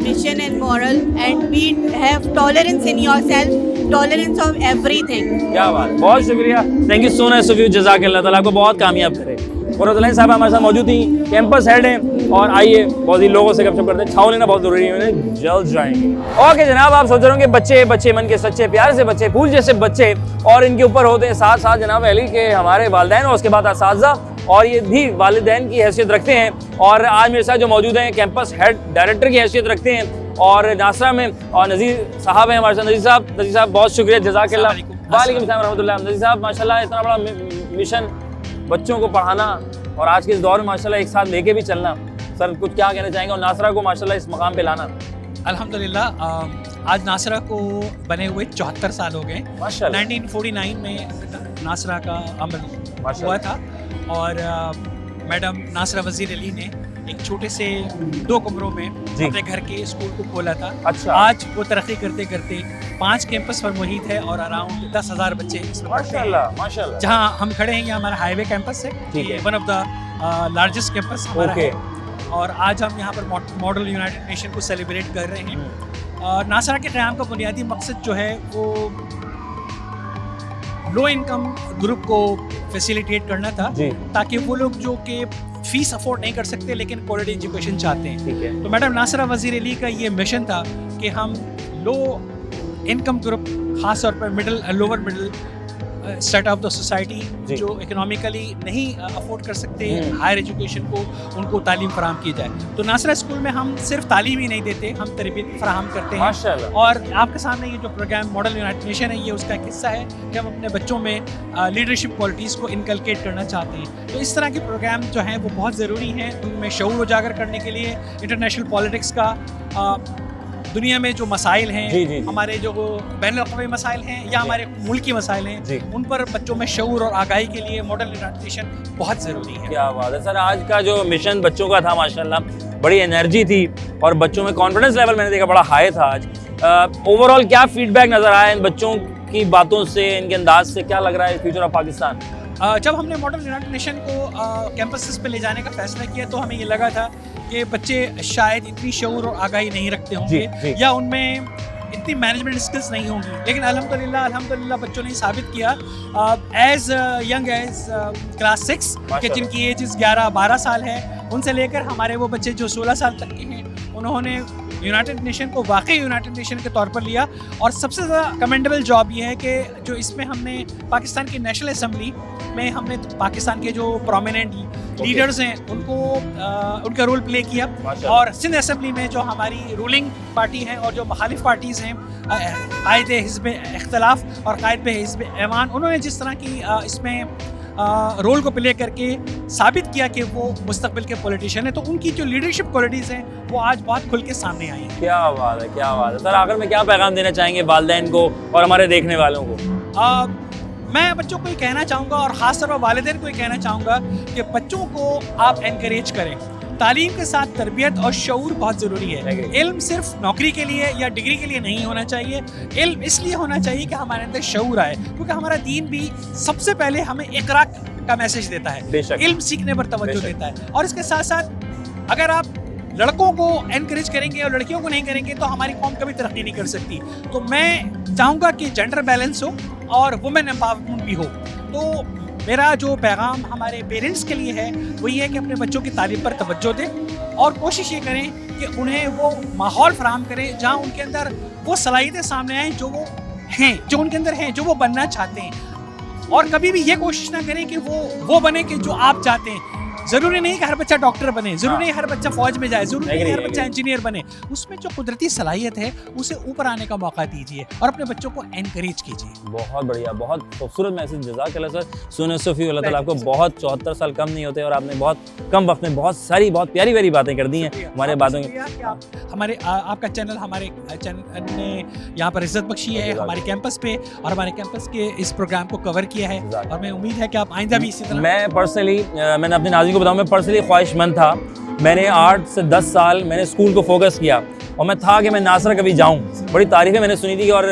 mission and moral, and we have tolerance in yourself, tolerance of everything. क्या बात, बहुत शुक्रिया, thank you so much of you, जज़ाकल्लाह ताला आपको बहुत कामयाब करे। कुर्रतुल ऐन साहब हमारे साथ मौजूद थी, कैंपस हेड हैं और आइए बहुत ही लोगों से गपशप करते हैं। छाव लेना बहुत जरूरी है, उन्हें जल्द जाएंगे। ओके जनाब, आप सोच रहे होंगे बच्चे बच्चे मन के सच्चे, प्यारे से बच्चे, फूल जैसे बच्चे, और इनके ऊपर होते हैं साथ साथ जनाब अली के हमारे वालिदैन और उसके बाद असातिज़ा, और ये भी वालिदैन की हैसियत रखते हैं। और आज मेरे साथ जो मौजूद हैं कैंपस हेड डायरेक्टर की हैसियत रखते हैं और नासरा में, और नज़ीर साहब हैं हमारे साथ। नज़ीर साहब बहुत शुक्रिया, जज़ाकल्लाह। वालेकुम सलाम रहमतुल्लाह। नज़ीर साहब माशाल्लाह इतना बड़ा मिशन, बच्चों को पढ़ाना और आज के इस दौर में माशाल्लाह एक साथ लेके भी चलना, सर कुछ क्या कहना चाहेंगे और नासरा को माशाल्लाह इस मकाम पे लाना? अल्हम्दुलिल्लाह आज नासरा को बने हुए 74 साल हो गए। 1949 में नासरा का अमल हुआ था और मैडम नासरा वज़ीर अली ने एक छोटे से 2 कमरों में अपने घर के स्कूल को खोला था। अच्छा। आज वो तरक्की करते करते 5 कैंपस पर मुहित है और अराउंड 10,000 बच्चे इसमें पढ़ते हैं। माशाल्लाह। जहाँ हम खड़े हैं ये हमारा हाईवे कैंपस है, one of the largest campus हमारा है और आज हम यहाँ पर मॉडल यूनाइटेड नेशन को सेलिब्रेट कर रहे हैं। नासरा के क़याम का बुनियादी मकसद जो है वो लो इनकम ग्रुप को फैसिलिटेट करना था, ताकि वो लोग जो कि फीस अफोर्ड नहीं कर सकते लेकिन क्वालिटी एजुकेशन चाहते हैं। तो मैडम नासरा वज़ीर अली का ये मिशन था कि हम लो इनकम ग्रुप, ख़ास तौर पर middle lower middle set of the society जो इकोनॉमिकली नहीं अफोर्ड कर सकते हायर एजुकेशन को, उनको तालीम फराहम की जाए। तो नासरा स्कूल में हम सिर्फ तालीम ही नहीं देते, हम तरबियत भी फराहम करते हैं। और आपके सामने ये जो प्रोग्राम मॉडल यूनाइटेड नेशन है, ये उसका एक हिस्सा है कि हम अपने बच्चों में लीडरशिप क्वालिटीज़ को इनकलकेट करना चाहते हैं। तो इस तरह के प्रोग्राम जो हैं वो बहुत ज़रूरी हैं, उनमें शऊर उजागर करने के लिए इंटरनेशनल पॉलिटिक्स का, दुनिया में जो मसाइल हैं, हमारे जो बैनुल-अक़वामी मसाइल हैं या हमारे मुल्की मसाइल हैं, उन पर बच्चों में शऊर और आगाही के लिए मॉडल यूनाइटेड नेशन बहुत ज़रूरी है। क्या बात है सर, आज का जो मिशन बच्चों का था माशाल्लाह बड़ी एनर्जी थी और बच्चों में कॉन्फिडेंस लेवल मैंने देखा बड़ा हाई था आज। ओवरऑल क्या फीडबैक नज़र आया इन बच्चों की बातों से, इनके अंदाज से? क्या लग रहा है फ्यूचर ऑफ पाकिस्तान? जब हमने मॉडल यूनाइटेड नेशन को कैंपसेस पे ले जाने का फैसला किया तो हमें ये लगा था कि बच्चे शायद इतनी शऊर और आगाही नहीं रखते होंगे या उनमें इतनी मैनेजमेंट स्किल्स नहीं होंगी, लेकिन अल्हम्दुलिल्लाह बच्चों ने साबित किया एज यंग एज क्लास 6 के जिनकी एज 11-12 साल है, उनसे लेकर हमारे वो बच्चे जो 16 साल तक के हैं, उन्होंने यूनाइटेड नेशन को वाकई यूनाइटेड नेशन के तौर पर लिया। और सबसे ज़्यादा कमेंडेबल जॉब ये है कि जो इसमें हमने पाकिस्तान की नेशनल असम्बली में हमने पाकिस्तान के जो प्रोमिनेंट लीडर्स हैं उनको उनका रोल प्ले किया, और सिंध असम्बली में जो हमारी रूलिंग पार्टी है और जो मुखालिफ पार्टीज़ हैं, कायद हिज़्ब इख्तिलाफ और कायद हिज़्ब ऐवान, उन्होंने जिस तरह की इसमें रोल को प्ले करके साबित किया कि वो मुस्तकबिल के पॉलिटिशियन है, तो उनकी जो लीडरशिप क्वालिटीज़ हैं वो आज बहुत खुल के सामने आई हैं। क्या बात है, क्या बात है सर। आखिर में क्या पैगाम देना चाहेंगे वालिदैन को और हमारे देखने वालों को? मैं बच्चों को ये कहना चाहूँगा और ख़ास तौर पर वालिदैन को ये कहना चाहूँगा कि बच्चों को आप एनकरेज करें। तालीम के साथ तरबियत और शऊर बहुत ज़रूरी है। इल्म सिर्फ नौकरी के लिए या डिग्री के लिए नहीं होना चाहिए, इल्म इसलिए होना चाहिए कि हमारे अंदर शऊर आए, क्योंकि हमारा दीन भी सबसे पहले हमें इकरा का मैसेज देता है, इल्म सीखने पर तवज्जो देता है। और इसके साथ साथ अगर आप लड़कों को एनकरेज करेंगे और लड़कियों को नहीं करेंगे तो हमारी कौम कभी तरक्की नहीं कर सकती। तो मैं चाहूँगा कि जेंडर बैलेंस हो और वुमेन एम्पावरमेंट भी हो। तो मेरा जो पैगाम हमारे पेरेंट्स के लिए है वो ये है कि अपने बच्चों की तालीम पर तवज्जो दें और कोशिश ये करें कि उन्हें वो माहौल फराहम करें जहाँ उनके अंदर वो सलाहियतें सामने आएँ जो वो हैं, जो उनके अंदर हैं, जो वो बनना चाहते हैं। और कभी भी ये कोशिश ना करें कि वो बने कि जो आप चाहते हैं। ज़रूरी नहीं कि हर बच्चा डॉक्टर बने, ज़रूरी नहीं हर बच्चा फौज में जाए, ज़रूरी नहीं हर बच्चा इंजीनियर बने। उसमें जो कुदरती सलाहियत है उसे ऊपर आने का मौका दीजिए और अपने बच्चों को एनकरेज कीजिए। बहुत बढ़िया, बहुत खूबसूरत मैसेज, जज़ाकल्लाह सर। सुने सूफी, अल्लाह ताला आपको बहुत 74 साल कम नहीं होते और आपने बहुत कम वक्त में बहुत सारी बहुत प्यारी प्यारी बातें कर दी हैं हमारे बातों की। हमारे आपका चैनल हमारे चैनल ने यहाँ पर इज्जत बख्शी है हमारे कैंपस पे और हमारे कैंपस के इस प्रोग्राम को कवर किया है और मैं उम्मीद है कि आप आइंदा भी इसी तरह। मैं पर्सनली मैंने अपने नाज़रीन को बताऊँ, मैं पर्सनली ख्वाहिशमंद था। मैंने 8 से 10 साल मैंने स्कूल को फोकस किया और मैं था कि मैं नासरा कभी जाऊँ। बड़ी तारीफ़ें मैंने सुनी थी और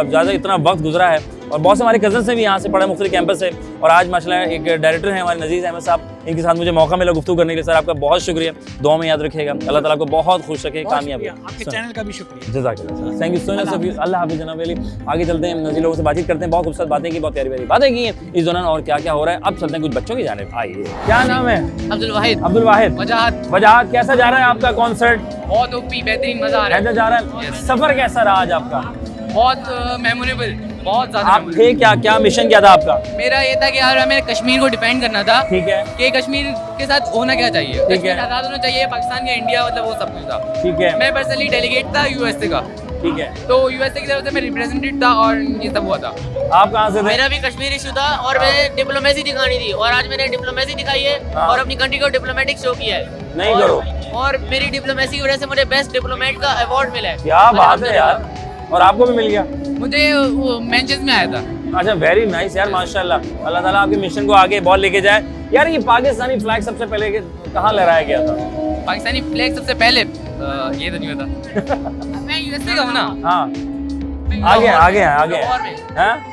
ज़्यादा इतना वक्त गुजरा है और बहुत से हमारे कज़न से भी यहाँ से पढ़े मुख्तलिफ कैंपस से। और आज माशाल्लाह एक डायरेक्टर हैं हमारे नज़ीर अहमद साहब, इनके साथ मुझे मौका मिला गुफ्तगू करने के लिए। सर आपका बहुत शुक्रिया, दुआ में याद रखिएगा। अल्लाह ताला को बहुत खुश रखे, कामयाब। आपके चैनल का भी शुक्रिया। जज़ाकल्लाह, थैंक यू सो मच। अल्लाह हाफ़िज़ जनाब अली। आगे चलते हैं, नज़ीर लोगों से बातचीत करते हैं। बहुत खूबसूरत बातें की, बहुत प्यारी प्यारी बातें की हैं इस दौरान और क्या क्या हो रहा है। अब चलते हैं कुछ बच्चों की जानिब। आइए, क्या नाम है? अब्दुल वाहिद। अब्दुल वाहिद। वजाहत, कैसा जा रहा है आपका कॉन्सर्ट? बहुत ओपी, बेहतरीन, मजा आ रहा है। जा रहा है। सफ़र कैसा रहा आज आपका? बहुत मेमोरेबल, बहुत ज़्यादा। आप थे क्या मिशन क्या था आपका? मेरा ये था कि यार हमें कश्मीर को डिफेंड करना था। ठीक है। कि कश्मीर के साथ होना क्या चाहिए, ठीक है, आज़ाद होना चाहिए, पाकिस्तान का इंडिया, मतलब वो सब कुछ था। ठीक है। मैं पर्सनली डेलीगेट था यूएसए का। ठीक है। तो यूएसए की तरफ से मैं रिप्रेजेंटेटिव था और ये सब हुआ था। आप कहाँ से थे? मेरा भी कश्मीर इशू था और मैंने डिप्लोमेसी दिखानी थी और आज मैंने डिप्लोमेसी दिखाई है और अपनी कंट्री को डिप्लोमेटिक शो किया है। नहीं करो। और मेरी डिप्लोमेसी की वजह से मुझे बेस्ट डिप्लोमेट का अवार्ड मिला है। क्या बात है यार, और आपको भी मिल गया? मुझे मेंशंस में आया था। अच्छा, वेरी नाइस यार, माशाल्लाह। अल्लाह ताला आपके मिशन को आगे बहुत लेके जाए। यार ये पाकिस्तानी फ्लैग सबसे पहले कहाँ लहराया गया था? पाकिस्तानी फ्लैग सबसे पहले ये तो नहीं पता। मैं यूएसए का हूँ ना। हाँ, आगे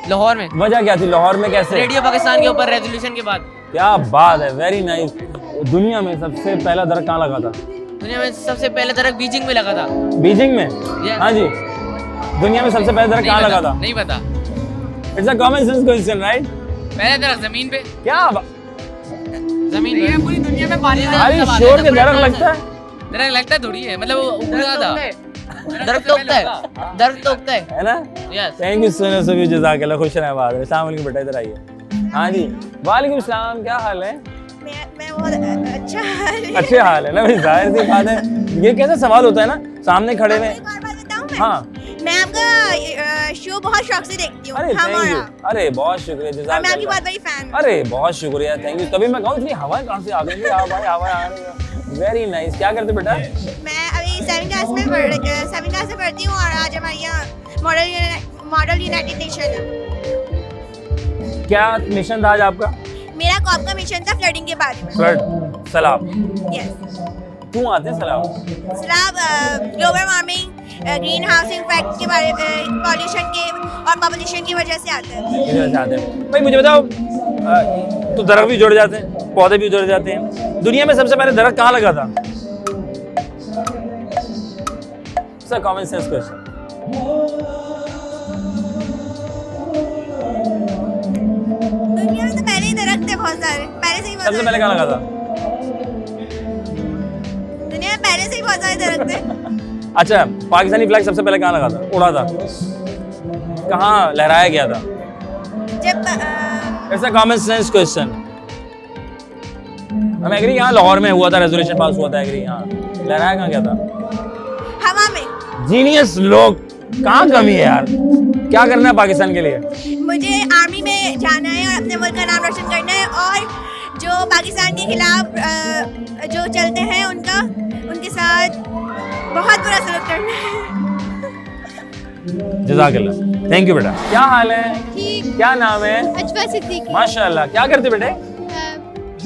लाहौर में। वजह क्या थी? लाहौर में कैसे? रेडियो पाकिस्तान के ऊपर रेजोल्यूशन के बाद। क्या बात है, वेरी नाइस। दुनिया में सबसे पहला दरख्त कहाँ लगा था? दुनिया में सबसे पहले दरख्त बीजिंग में लगा था। बीजिंग में? हाँ जी। दुनिया में सबसे पहले दरख्त कहाँ लगा था? नहीं पता। It's a common sense question, right? पहले दरख्त जमीन पे। क्या जमीन पे? पूरी दुनिया में पानी अरे शोर के दरख्त लगता है? दरख्त लगता है थोड़ी है, मतलब वो उगता था। दरख्त तो उगता है, दरख्त तो उगता है ना? Yes. Thank you so much, जज़ाकल्लाह, खुश रहें। बाद में अस्सलाम वालेकुम बेटा, इधर आइए। हाँ जी, वालेकुम सलाम, क्या हाल है? मैं बहुत अच्छा हाल है। अच्छे हाल है ना भाई, जाहिर सी बात है। ये कैसा सवाल होता है ना, सामने खड़े में। हाँ, मैं आपका शो बहुत शौक से देखती हूँ। अरे थैंक यू, अरे बहुत शुक्रिया, जज़ाकल्लाह। मैं आपकी बहुत बड़ी फैन। अरे बहुत शुक्रिया, थैंक यू। तभी मैं कहूँ इतनी हवाएं कहाँ से आ गई? हवाएं आ रही है। Very nice. क्या करते बेटा? मैं अभी 7वीं क्लास में पढ़ती हूँ और आज हमारे यहाँ मॉडल यूनाइटेड नेशन है। क्या मिशन था आज आपका? मेरा कॉप का मिशन था फ्लडिंग के बारे में। फ्लड, सैलाब। यस। क्यों आते हैं सैलाब? Global warming, green house effect के बारे में, पॉल्यूशन के और पॉपुलेशन की वजह से आते हैं। भाई मुझे बताओ, तो दरख्त भी जुड़ जाते हैं, पौधे भी जुड़ जाते हैं। दुनिया में सबसे पहले दरख्त कहाँ लगा था? Sir common sense question. दुनिया में तो पहले ही दरख्त थे बहुत सारे, पहले से ही। सबसे पहले कहाँ लगा था? दुनिया में पहले से ही बहुत सारे दरख्त थे। अच्छा, पाकिस्तानी फ्लैग सबसे पहले कहाँ लगा था, उड़ा था? कहाँ लहराया गया था? जब it's a common sense question. हम एग्री, यहाँ लाहौर में हुआ था, रेजोल्यूशन पास हुआ था, एग्री। यहाँ लहराया कहाँ गया था? हवा में। जीनियस लोग, कहाँ कमी है यार? क्या करना है पाकिस्तान के लिए? मुझे आर्मी में जाना है और अपने मुल्क का नाम रोशन करना है और जो पाकिस्तान के खिलाफ जो चलते हैं उनके साथ बहुत बुरा सलूक करना है। जज़ाकल्लाह, थैंक यू बेटा। क्या हाल है? ठीक। क्या नाम है? अजवा सिद्दीकी। माशाल्लाह। क्या करते बेटे?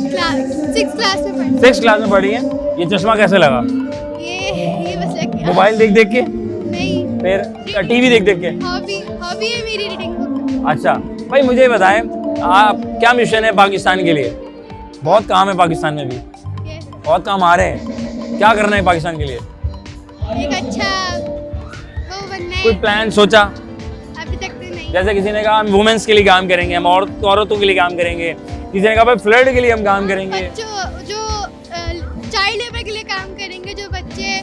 सिक्स क्लास में पढ़ती 6th क्लास में पढ़ी है। ये चश्मा कैसे लगा? ये बस लग गया। मोबाइल देख देख के? नहीं, फिर टीवी देख देख के? हॉबी है मेरी रीडिंग बुक। अच्छा भाई, मुझे बताएं आप क्या मिशन है पाकिस्तान के लिए? बहुत काम है पाकिस्तान में भी, बहुत काम आ रहे हैं, क्या करना है पाकिस्तान के लिए? एक अच्छा वो बनना है। कोई प्लान सोचा? अभी तक तो नहीं। जैसे किसी ने कहा हम वुमेन्स के लिए काम करेंगे, हम औरतों के लिए काम करेंगे, किसी ने कहा भाई फ्लड के लिए हम काम करेंगे। जो चाइल्ड लेबर के लिए काम करेंगे, जो बच्चे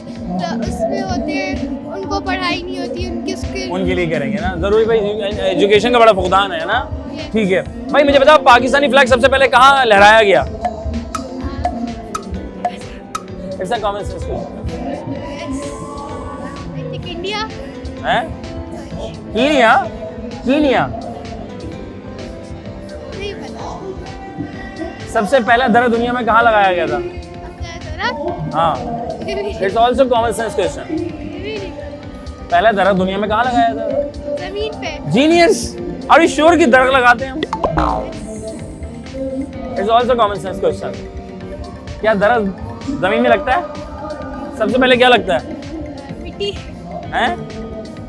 उसमें होते हैं उनको पढ़ाई नहीं होती उनके लिए करेंगे ना, जरूरी भाई, एजुकेशन का बड़ा फुकदान है ना। ठीक है भाई, मुझे बताओ पाकिस्तानी फ्लैग सबसे पहले कहाँ लहराया गया? It's a common sense India है। कीनिया? कीनिया नहीं पता। सबसे पहला दर दुनिया में कहाँ लगाया गया था? हाँ, it's also common sense question. पहला दरख्त दुनिया में कहाँ लगाया था? जमीन पे। जीनियस, आर यू श्योर कि दरख्त लगाते हैं हम? It's also common sense question. क्या दरख्त जमीन में लगता है? सबसे पहले क्या लगता है? मिट्टी हैं?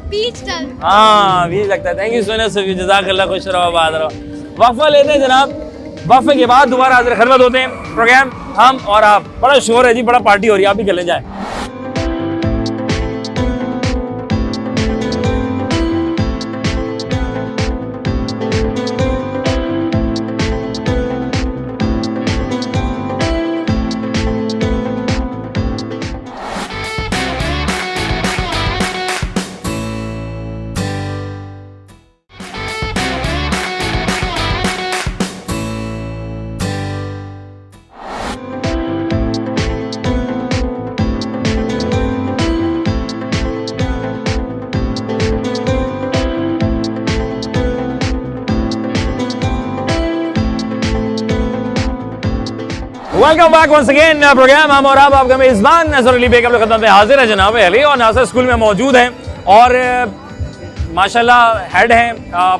बीज डाल। हाँ, बीज लगता है। थैंक यू सो मच, जज़ाकल्लाह, खुश रहो, आबाद रहो। वक्फा लेते हैं जनाब, वक्फे के बाद दोबारा हाजिर खिदमत होते हैं। प्रोग्राम हम और आप, बड़ा शोर है जी, बड़ा पार्टी हो रही है, आप भी चले जाए। Welcome back once again programme हम और आपका मेजबान नजर अली बेगम खिदमत में हाजिर है जनाब अली, और नासिर स्कूल में मौजूद हैं और माशाल्लाह हेड हैं,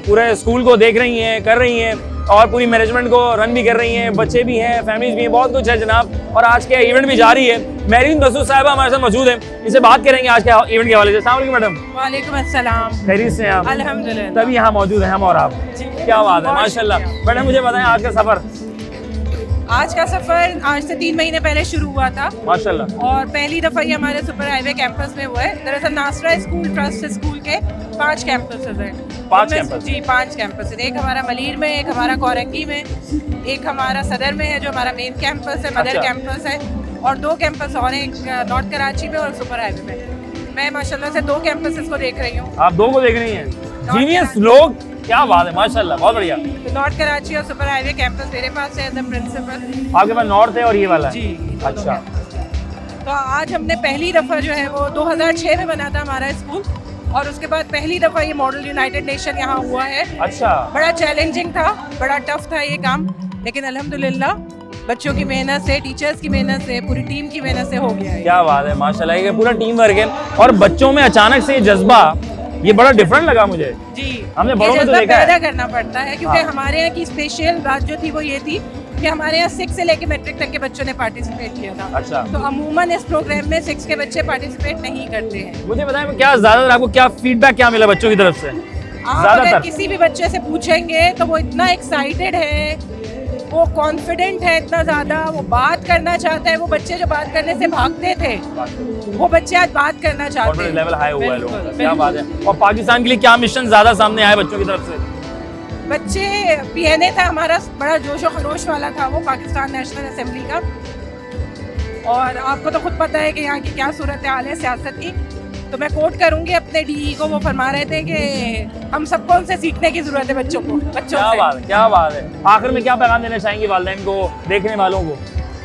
पूरे स्कूल को देख रही हैं, कर रही हैं और पूरी मैनेजमेंट को रन भी कर रही हैं, बच्चे भी हैं, फैमिलीज भी हैं, बहुत कुछ है जनाब। और आज के इवेंट भी जारी है। मेरीन मसूद साहिबा हमारे साथ मौजूद हैं, इनसे बात करेंगे आज के इवेंट के हवाले से। अस्सलाम वालेकुम मैडम। वालेकुम अस्सलाम। खैरियत से हैं आप? अल्हम्दुलिल्लाह। तभी यहाँ मौजूद हैं हम और आप। क्या बात है, माशाल्लाह। मैडम मुझे बताएं आज का सफर। आज का सफर आज से 3 महीने पहले शुरू हुआ था माशाल्लाह, और पहली दफा ये हमारे सुपर हाईवे कैंपस में हुआ है। दरअसल नासरा स्कूल ट्रस्ट स्कूल के 5 कैंपस हैं। 5 कैंपस? जी 5 कैंपस है। एक हमारा मलीर में, एक हमारा कोरंगी में, एक हमारा सदर में है जो हमारा मेन कैंपस है, मदर कैंपस है, और 2 कैंपस और हैं, एक नॉर्थ कराची में और सुपर हाईवे में। मैं माशाल्लाह से 2 कैंपसेस को देख रही हूँ। आप 2 को देख रही हैं? जीनियस लोग, क्या बात है, माशाल्लाह, बहुत बढ़िया। तो नॉर्थ कराची और सुपर हाईवे कैंपस मेरे पास है, द प्रिंसिपल। आपके पास नॉर्थ है और ये वाला है? जी। अच्छा। तो आज हमने पहली दफ़ा जो है वो 2006 में बना था हमारा स्कूल, और उसके बाद पहली दफ़ा ये मॉडल यूनाइटेड नेशन यहाँ हुआ है। अच्छा। बड़ा चैलेंजिंग था, बड़ा टफ था ये काम, लेकिन अल्हम्दुलिल्लाह बच्चों की मेहनत से, टीचर्स की मेहनत से, पूरी टीम की मेहनत से हो गया है। क्या बात है, माशाल्लाह, ये पूरा टीम वर्क है। और बच्चों में अचानक से ये जज्बा, ये बड़ा डिफरेंट लगा मुझे। जी, हमने बड़ों में तो देखा पैदा है। करना पड़ता है, क्योंकि हाँ। हमारे यहाँ की स्पेशल बात जो थी वो ये थी कि हमारे यहाँ 6 से लेके मैट्रिक तक के बच्चों ने पार्टिसिपेट किया था। अच्छा। तो अमूमन इस प्रोग्राम में 6 के बच्चे पार्टिसिपेट नहीं करते हैं। मुझे बताएं क्या ज्यादातर आपको क्या फीडबैक क्या मिला बच्चों की तरफ से? आप अगर किसी भी बच्चे से पूछेंगे तो वो इतना एक्साइटेड है, वो कॉन्फिडेंट है इतना ज़्यादा, वो बात करना चाहता है। वो बच्चे जो बात करने से भागते थे, वो बच्चे आज बात करना चाहते हैं। लेवल हाई हुआ है लोगों का, क्या बात है। और पाकिस्तान के लिए क्या मिशन ज्यादा सामने आया बच्चों की तरफ से? बच्चे पीएनए था हमारा, बड़ा जोशो खरोश वाला था वो, पाकिस्तान नेशनल असेंबली का। और आपको तो खुद पता है कि यहाँ की क्या सूरत हाल है सियासत की। तो मैं कोट करूंगी अपने डीई को, वो फरमा रहे थे कि हम सबको उनसे सीखने की जरूरत है, बच्चों को, बच्चों क्या से। बात है, क्या बात है। आखिर में क्या पैगाम देना चाहेंगे वालिदैन को, देखने वालों को?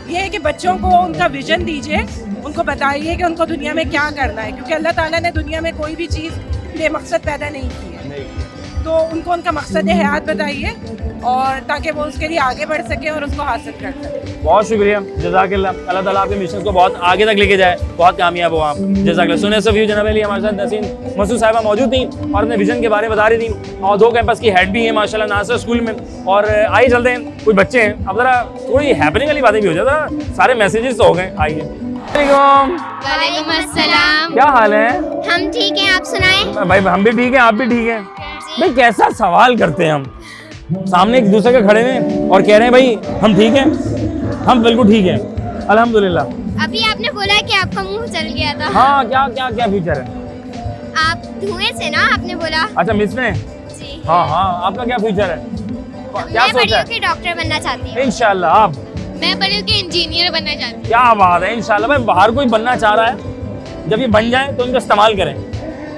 ये है कि बच्चों को उनका विजन दीजिए, उनको बताइए कि उनको दुनिया में क्या करना है, क्योंकि अल्लाह ताला ने दुनिया में कोई भी चीज़ बेमकसद पैदा नहीं की है। तो उनको उनका मकसद हयात बताइए और ताकि वो उसके लिए आगे बढ़ सके और उसको हासिल कर सके। बहुत शुक्रिया, जज़ाकल्लाह। अल्लाह ताला आपके मिशन को बहुत आगे तक लेके जाए, बहुत कामयाब हो आप, जज़ाकल्लाह। सुने सो व्यू जनाब अली, हमारे साथ नसीन मसूद साहिबा मौजूद थी और अपने विजन के बारे में बता रही थी और 2 कैंपस की हेड भी है माशाल्लाह नासर स्कूल में। और आइए चलते हैं, कुछ बच्चे हैं, अब ज़रा थोड़ी हैपनिंग वाली बातें भी हो जाए, ज़रा सारे मैसेजेस तो हो गए। आइए, वालेकुम अस्सलाम। क्या हाल है? हम ठीक हैं, आप सुनाएं। भाई हम भी ठीक हैं, आप भी ठीक हैं। भाई कैसा सवाल करते हैं हम, सामने एक दूसरे के खड़े हैं और कह रहे हैं भाई हम ठीक हैं, हम बिल्कुल ठीक हैं अल्हम्दुलिल्लाह। अभी आपने बोला कि आपका मुंह जल गया था। हाँ, क्या क्या क्या फ्यूचर है? आप धुएं से ना, आपने बोला। अच्छा मिस में? जी। हाँ हाँ, आपका क्या फ्यूचर है? क्या मैं बड़ी सोचा होकर डॉक्टर बनना चाहती हूँ। इंशाल्लाह। आप? मैं बड़ी होकर इंजीनियर बनना चाहती हूँ। क्या बात है, इंशाल्लाह। भाई बाहर कोई बनना चाह रहा है, जब ये बन जाए तो इनका इस्तेमाल करें,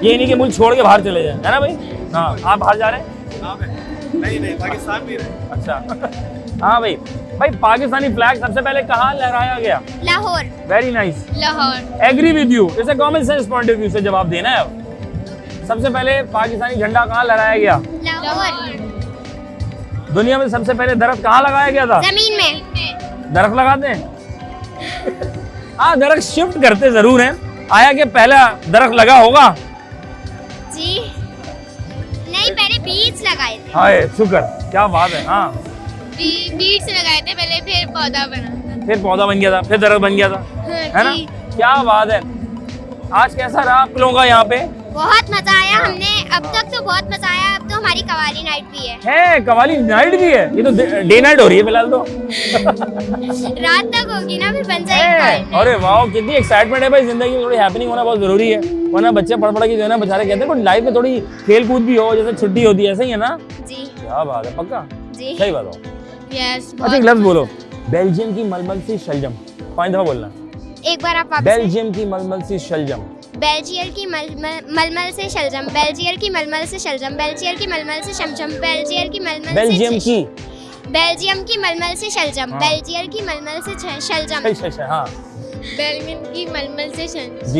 ये नहीं कि मुल्क छोड़ के बाहर चले जाए, है ना भाई? हाँ, आप बाहर जा रहे हैं? नहीं पाकिस्तान में रहे। अच्छा हाँ भाई, भाई पाकिस्तानी फ्लैग सबसे पहले कहाँ लहराया गया? Lahore. Very nice, Lahore. Agree with you. इसे common sense point of view से जवाब देना है। सबसे पहले पाकिस्तानी झंडा कहाँ लहराया गया? लाहौर। दुनिया में सबसे पहले दरख्त कहाँ लगाया गया था? जमीन में। दरख्त लगाते हैं? हाँ, दरख्त शिफ्ट करते जरूर हैं। आया कि पहला दरख्त लगा होगा? जी नहीं, पहले बीज लगाए थे। हाय शुक्र, क्या बात है। हाँ, बीज लगाए थे पहले, फिर पौधा बना, फिर पौधा बन गया था, फिर दरख्त बन गया था, है ना? क्या बात है। आज कैसा रहा आप लोगों का यहाँ पे? बहुत मजा आया। हमने अब तक तो बहुत मजा आया। अब तो हमारी कवाली नाइट भी है कवाली नाइट भी है? ये तो डे नाइट हो रही है फिलहाल तो। रात तक होगी ना, फिर बन जाएगी। अरे वाह, कितनी एक्साइटमेंट है भाई। जिंदगी में थोड़ी हैपनिंग होना बहुत जरूरी है, वरना बच्चे पढ़ पढ़ के जो है ना बेचारे कहते हैं कुछ लाइफ में थोड़ी खेल कूद भी हो, जैसे छुट्टी होती है, ऐसा ही है ना? जी। क्या बात है, पक्का? जी सही बात हो। यस। अच्छा एक लफ्ज बोलो, बेल्जियम की मलमल सी शलजम। 5 दफा बोलना। एक बार आप वापस। बेल्जियम की मलमल सी शलजम। बेल्जियर की मलमल से शलजम, बेल्जियर की मलमल से शलजम, बेल्जियर की मलमल से शमशम, बेल्जियर की मलमल बेल्जियम की बेल्जियम की मलमल से शलजम, बेल्जियर की मलमल से शलजम, हाँ, बेल्जियम की मलमल से शलजम,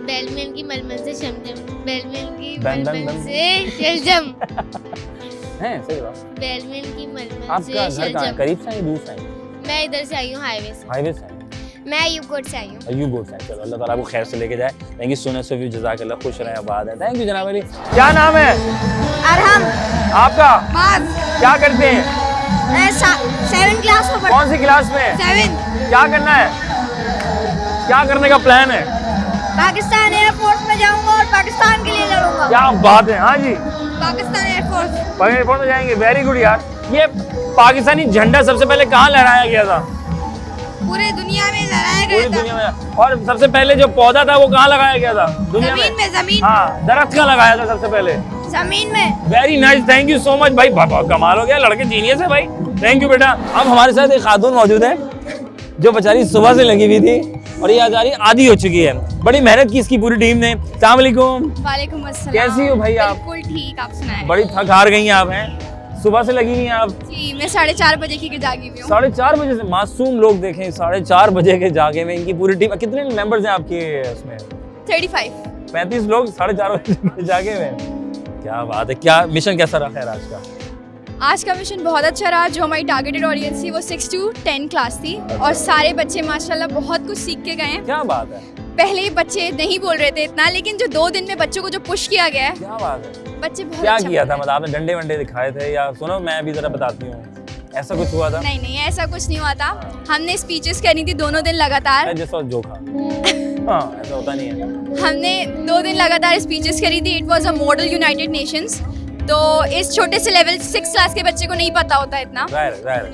बेल्जियम की मलमल से शमशम, बेल्जियम की मलमल से शलजम। हैं सही बात। बेल्जियम की मलमल आपका घर कहाँ है? करीब से है दूर से है? मैं इधर से आई हूँ, हाईवे से। हाईवे से? मैं अयूब कोट से आई हूँ। अयूब कोट से। चलो अल्लाह ताला आपको खैर से लेके जाए। थैंक यू सो मच, जज़ाकल्लाह, खुश रहें, आबाद है। थैंक यू जनाब अली। क्या नाम है? अरहम। आपका? बाज। क्या करते हैं? 7 क्लास में। कौन सी क्लास में? 7। क्या करना है? क्या करने का प्लान है? पाकिस्तान एयरफोर्स में जाऊंगा और पाकिस्तान के लिए लड़ूंगा। क्या बात है। हाँ जी, पाकिस्तान एयरफोर्स। पाकिस्तान एयरफोर्स में जाएंगे। वेरी गुड यार। ये पाकिस्तानी झंडा सबसे पहले कहाँ लहराया गया था? पूरे दुनिया में लहराया गया पूरी दुनिया में। और सबसे पहले जो पौधा था वो कहाँ लगाया गया था दुनिया में? जमीन। हाँ, दरख्त कहाँ लगाया था सबसे पहले? जमीन में। Very nice, thank you so much भाई। बहुत कमाल हो गया, लड़के जीनियस है भाई। थैंक यू बेटा। अब हमारे साथ एक खातून मौजूद है जो बेचारी सुबह से लगी हुई थी और ये आजारी आधी हो चुकी है। बड़ी मेहनत की इसकी पूरी टीम ने। अस्सलाम वालेकुम। वालेकुम अस्सलाम। कैसी हो भाई आप? बिल्कुल ठीक, आप सुनाएं। बड़ी थक हार गई हैं आप? हैं सुबह से लगी हुई हैं आप? जी, मैं 4:30 बजे की जागी हुई हूँ। 4:30 बजे से? मासूम लोग देखें 4:30 बजे के जागे में इनकी पूरी टीम। कितने मेंबर्स हैं आपके उसमें? 35 लोग 4:30 बजे के जागे में। क्या बात है। क्या मिशन कैसा रहा खैर आज का? आज का मिशन बहुत अच्छा रहा। जो हमारी टारगेटेड ऑडियंस थी वो 6 to 10 क्लास थी और सारे बच्चे माशाल्लाह बहुत कुछ सीख के गए हैं। क्या बात है। पहले बच्चे नहीं बोल रहे थे इतना, लेकिन जो 2 दिन में बच्चों को जो पुश किया गया है, क्या बात है। बच्चे बहुत क्या अच्छा किया था? मतलब आपने डंडे वंडे दिखाए थे या? सुनो मैं भी जरा बताती हूँ, ऐसा कुछ हुआ था? नहीं, ऐसा कुछ नहीं हुआ था। हमने स्पीचेस करनी थी 2 दिन लगातार। जैसा जोखा। हाँ, ऐसा होता नहीं है। हमने 2 दिन लगातार स्पीचेस करी थी। It was a model United Nations. तो इस छोटे से लेवल 6 क्लास के बच्चे को नहीं पता होता इतना,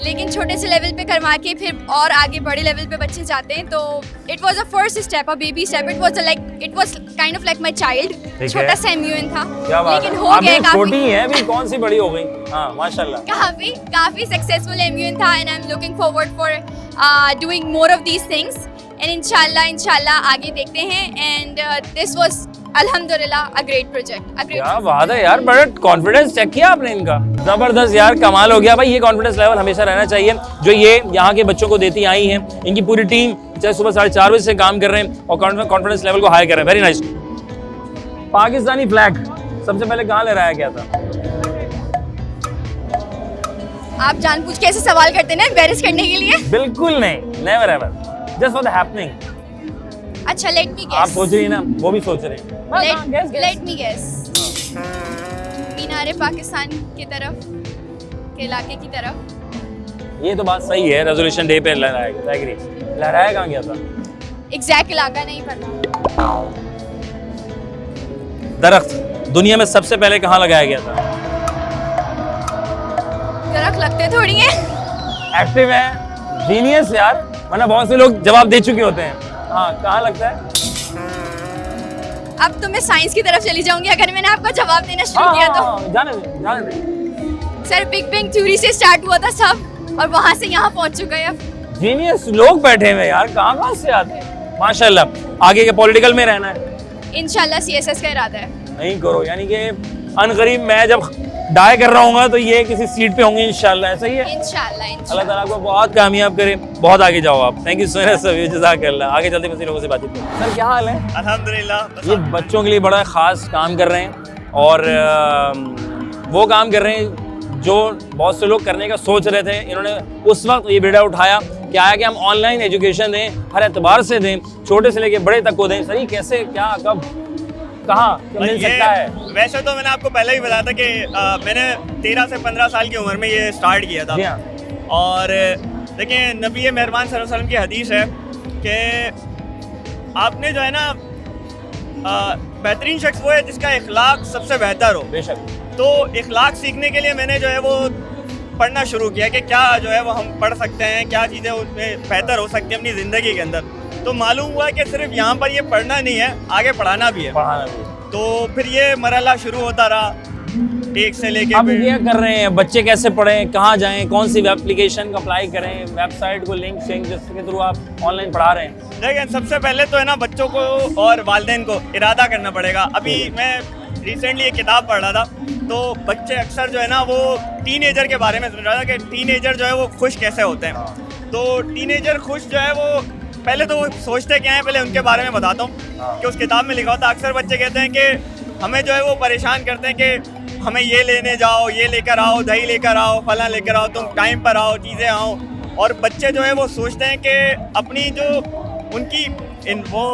लेकिन छोटे से लेवल पे करवा के फिर और आगे बड़े लेवल पे बच्चे जाते हैं। तो it was a first step, a baby step. It was kind of like my child. छोटा सा एमयूएन था, लेकिन हो गया काफी। छोटी है अभी, कौन सी बड़ी हो गई? हाँ माशाल्लाह। काफी सक्सेसफुल एमयूएन था and I am looking forward for doing more of these things and इंशाल्लाह आगे देखते हैं। एंड दिस वाज अल्हम्दुलिल्लाह अ ग्रेट प्रोजेक्ट। क्या बात है यार, बड़ा कॉन्फिडेंस चेक किया आपने इनका। जबरदस्त यार, कमाल हो गया भाई। ये कॉन्फिडेंस लेवल हमेशा रहना चाहिए जो ये यहाँ के बच्चों को देती आई हैं। इनकी पूरी टीम चाहे सुबह 4:30 बजे से काम कर रहे हैं और कॉन्फिडेंस लेवल को हाई कर रहे हैं। Very nice. पाकिस्तानी फ्लैग सबसे पहले कहाँ ले रहा गया था? आप जानबूझ के ऐसे सवाल करते हैं ना एम्बैरेस करने के लिए? बिल्कुल नहीं, never ever, just for the happening. अच्छा, लेट मी आप सोच रही हैं ना, वो भी सोच रहे हैं। Let me guess. Minar-e Pakistan की तरफ के इलाके की तरफ। ये तो बात सही है, रेजोल्यूशन डे पे लहराएगा, एग्री। लहराया कहाँ गया था? एग्जैक्ट इलाका नहीं पता। दरख्त दुनिया में सबसे पहले कहाँ लगाया गया था? दरख्त लगते थोड़ी है। एक्टिव है, जीनियस यार, वरना बहुत से लोग जवाब दे चुके होते हैं। हाँ, कहाँ लगता है? अब तो मैं साइंस की तरफ चली जाऊंगी अगर मैंने आपको जवाब देना शुरू किया तो। जाने दे। सर, बिग बैंग थ्योरी से स्टार्ट हुआ था सब, और वहां से यहाँ पहुंच चुका है अब। जीनियस लोग बैठे हुए यार, कहाँ से आते हैं, माशाल्लाह। आगे के पॉलिटिकल में रहना है? इंशाल्लाह CSS का इरादा है। नहीं करो, यानी कि अनकरीब मैं जब डाई कर रहा हूँ तो ये किसी सीट पे होंगे इंशाल्लाह, ऐसा ही है? इंशाल्लाह। अल्लाह ताला आपको बहुत कामयाब करे, बहुत आगे जाओ आप। Thank you so much sir, जज़ाकल्लाह। आगे चलते मज़ीद लोगों से बातचीत करें। सर क्या हाल है? अल्हम्दुलिल्लाह। ये बच्चों के लिए बड़ा खास काम कर रहे हैं, और वो काम कर रहे हैं जो बहुत से लोग करने का सोच रहे थे। इन्होंने उस वक्त ये बेड़ा उठाया कि आया कि हम ऑनलाइन एजुकेशन दें, हर एतबार से दें, छोटे से लेके बड़े तक को दें। सही कैसे, क्या, कब, कहाँ मिल सकता है? वैसे तो मैंने आपको पहले ही बताया था कि मैंने 13 से 15 साल की उम्र में ये स्टार्ट किया था। और देखिए, नबी मेहरबान सल्लल्लाहु अलैहि वसल्लम की हदीस है कि आपने जो है ना, बेहतरीन शख्स वो है जिसका इखलाक सबसे बेहतर हो। बेशक। तो इखलाक सीखने के लिए मैंने जो है वो पढ़ना शुरू किया कि क्या जो है वो हम पढ़ सकते हैं, क्या चीज़ें उसमें बेहतर हो सकती हैं अपनी ज़िंदगी के अंदर। तो मालूम हुआ कि सिर्फ यहाँ पर ये पढ़ना नहीं है, आगे पढ़ाना भी है। तो फिर ये मरहला शुरू होता रहा, एक से लेके। अब ये कर रहे हैं, बच्चे कैसे पढ़ें, कहाँ जाएं, कौन सी एप्लीकेशन का अप्लाई करें, वेबसाइट को लिंक शेंक जिसके थ्रू आप ऑनलाइन पढ़ा रहे हैं? देखिए, सबसे पहले तो है ना, बच्चों को और वालिदैन को इरादा करना पड़ेगा। अभी मैं रिसेंटली एक किताब पढ़ रहा था, तो बच्चे अक्सर जो है ना वो टीनेजर के बारे में सुन रहा था कि टीनेजर जो है वो खुश कैसे होते हैं। तो टीनेजर खुश जो है वो पहले तो वो सोचते क्या हैं, पहले उनके बारे में बताता हूँ कि उस किताब में लिखा होता है। अक्सर बच्चे कहते हैं कि हमें जो है वो परेशान करते हैं कि हमें ये लेने जाओ, ये लेकर आओ, दही लेकर आओ, फला लेकर आओ, तुम टाइम पर आओ, चीज़ें आओ। और बच्चे जो है वो सोचते हैं कि अपनी जो उनकी वो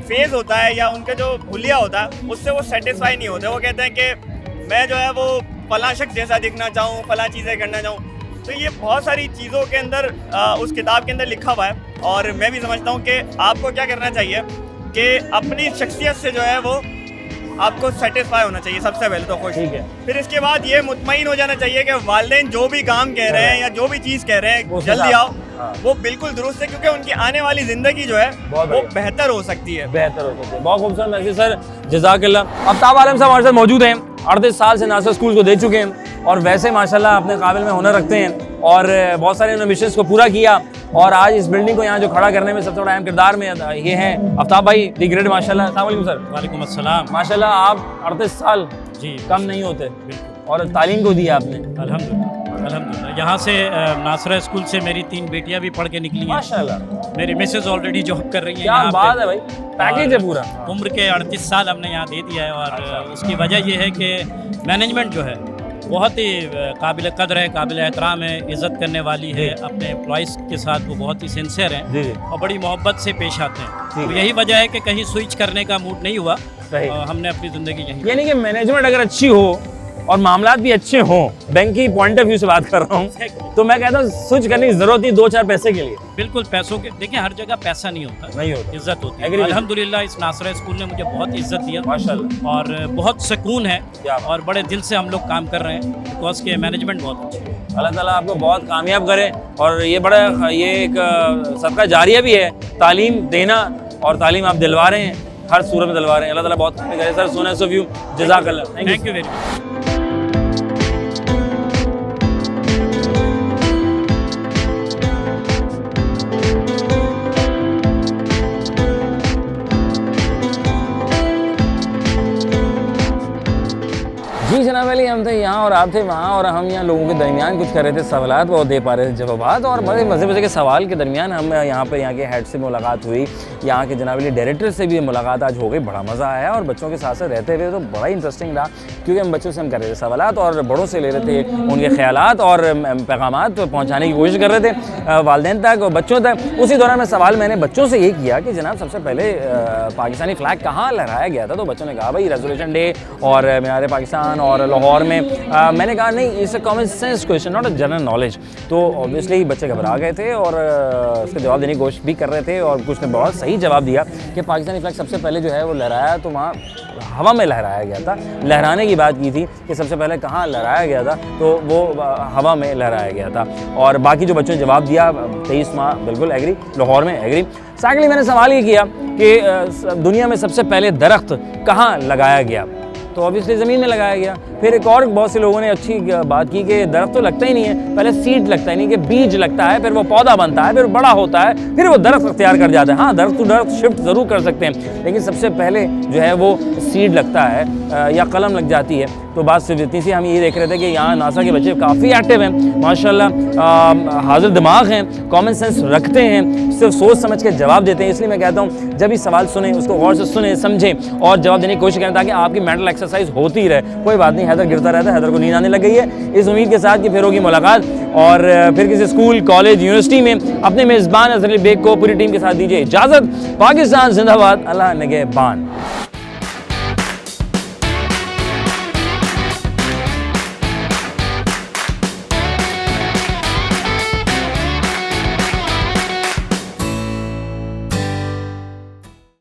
फेज़ होता है या उनका जो हुलिया होता है उससे वो सेटिस्फाई नहीं होते। वो कहते हैं कि मैं जो है वो फला शख्स जैसा दिखना चाहूँ, फला चीज़ें करना चाहूँ। तो ये बहुत सारी चीज़ों के अंदर उस किताब के अंदर लिखा हुआ है। और मैं भी समझता हूँ कि आपको क्या करना चाहिए कि अपनी शख्सियत से जो है वो आपको सेटिस्फाई होना चाहिए सबसे पहले तो खुश। ठीक है। फिर इसके बाद ये मुतमईन हो जाना चाहिए कि वालिदैन जो भी काम कह रहे हैं या जो भी चीज़ कह रहे हैं जल्दी आओ, वो बिल्कुल दुरुस्त है, क्योंकि उनकी आने वाली ज़िंदगी जो है वो बेहतर हो सकती है। बेहतर हो सकती है। बहुत खूबसूरत मैसेज सर, जज़ाकल्लाह। आफ्ताब आलम साहब हमारे साथ मौजूद हैं, 38 साल से नासर स्कूल को दे चुके हैं, और वैसे माशाल्लाह अपने काबिल में हुनर रखते हैं, और बहुत सारे इनोवेशंस को पूरा किया। और आज इस बिल्डिंग को यहाँ जो खड़ा करने में सबसे बड़ा अहम किरदार में ये हैं आफ्ताब भाई, दी ग्रेट माशाल्लाह। अस्सलाम वालेकुम सर। वालेकुम अस्सलाम। माशाल्लाह आप 38 साल जी कम नहीं होते, और तालीम को दिया आपने। अल्हम्दुलिल्लाह। यहाँ से नासरा स्कूल से मेरी 3 बेटियाँ भी पढ़ के निकली हैं माशाल्लाह। मेरी मिसेज ऑलरेडी जॉब कर रही है। क्या बात है भाई, पैकेज है पूरा। उम्र के 38 साल हमने यहाँ दे दिया है, और उसकी वजह यह है कि मैनेजमेंट जो है बहुत ही काबिल कदर है, काबिल एहतराम है, इज़्ज़त करने वाली है, अपने एम्प्लॉइज़ के साथ वो बहुत ही सिंसियर हैं और बड़ी मोहब्बत से पेश आते हैं। तो यही वजह है कि कहीं स्विच करने का मूड नहीं हुआ, हमने अपनी ज़िंदगी यहीं। यानी कि मैनेजमेंट अगर अच्छी हो और मामलात भी अच्छे हों, बैंक की पॉइंट ऑफ व्यू से बात कर रहा हूँ, तो मैं कहता हूँ स्विच करने की जरूरत नहीं 2-4 पैसे के लिए। बिल्कुल, पैसों के देखिए हर जगह पैसा नहीं होता, नहीं होता, इज्जत होती है। अल्हम्दुलिल्लाह इस नासरा स्कूल ने मुझे बहुत इज्जत दिया माशाल्लाह, और बहुत सुकून है, और बड़े दिल से हम लोग काम कर रहे हैं, बिकॉज के मैनेजमेंट बहुत अच्छी है। अल्लाह ताला आपको बहुत कामयाब करे, और ये एक सबका जारिया भी है, तालीम देना, और तालीम आप दिलवा रहे हैं, हर सूरत में दिलवा रहे हैं। अल्लाह ताला बहुत करे सर। सोना ऑफ यू, जज़ाकल्लाह। Thank you very much. जनाब वाली हम थे यहाँ और आप थे वहाँ, और हम यहाँ लोगों के दरमियान कुछ कर रहे थे, सवालात वो दे पा रहे थे जवाबात, और बड़े मज़े के सवाल के दरमियान हम यहाँ पे यहाँ के हेड से मुलाकात हुई, यहाँ के जनाब वाली डायरेक्टर से भी मुलाकात आज हो गई। बड़ा मज़ा आया और बच्चों के साथ साथ रहते हुए तो बड़ा इंटरेस्टिंग रहा, क्योंकि हम बच्चों से हम कर रहे थे सवालात और बड़ों से ले रहे थे उनके ख्यालात और पैगामात पहुँचाने की कोशिश कर रहे थे वालिदैन तक और बच्चों तक। उसी दौरान में सवाल मैंने बच्चों से ये किया कि जनाब सबसे पहले पाकिस्तानी फ्लैग कहाँ लहराया गया था, तो बच्चों ने कहा भाई रेजोल्यूशन डे और मीनार पाकिस्तान और लाहौर में। मैंने कहा नहीं, it's a common sense question, not a general knowledge. तो ऑब्वियसली बच्चे घबरा गए थे और उसका जवाब देने की कोशिश भी कर रहे थे, और कुछ ने बहुत सही जवाब दिया कि पाकिस्तानी फ्लैग सबसे पहले जो है वो लहराया तो वहाँ हवा में लहराया गया था। लहराने की बात की थी कि सबसे पहले कहाँ लहराया गया था, तो वो हवा में लहराया गया था। और बाकी जो बच्चों ने जवाब दिया 23 माह बिल्कुल एग्री, लाहौर में एग्री। सेकेंडली मैंने सवाल ये किया कि दुनिया में सबसे पहले दरख्त कहाँ लगाया गया, तो ऑब्वियसली ज़मीन में लगाया गया। फिर एक और बहुत से लोगों ने अच्छी बात की कि दरख्त तो लगता ही नहीं है, पहले सीड लगता है, नहीं कि बीज लगता है, फिर वो पौधा बनता है, फिर बड़ा होता है, फिर वो दरख्त अख्तियार कर जाता है। हाँ, दरख्त तो दरख्त शिफ्ट ज़रूर कर सकते हैं, लेकिन सबसे पहले जो है वो सीड लगता है या कलम लग जाती है। तो बात सिर्फ इतनी सी, हम ये देख रहे थे कि यहाँ नासा के बच्चे काफ़ी एक्टिव हैं माशाल्लाह, हाजिर दिमाग हैं, कॉमन सेंस रखते हैं, सिर्फ सोच समझ के जवाब देते हैं। इसलिए मैं कहता हूँ जब भी सवाल सुने उसको गौर से सुने, समझें और जवाब देने की कोशिश करें, ताकि आपकी मेंटल एक्सरसाइज होती रहे। कोई बात नहीं, हैदर गिरता रहता है, हैदर को नींद आने लग गई है। इस उम्मीद के साथ कि फिर होगी मुलाकात और फिर किसी स्कूल, कॉलेज, यूनिवर्सिटी में अपने मेज़बान अज़हर अली बेग को पूरी टीम के साथ दीजिए इजाज़त। पाकिस्तान जिंदाबाद, अल्लाह निगहबान।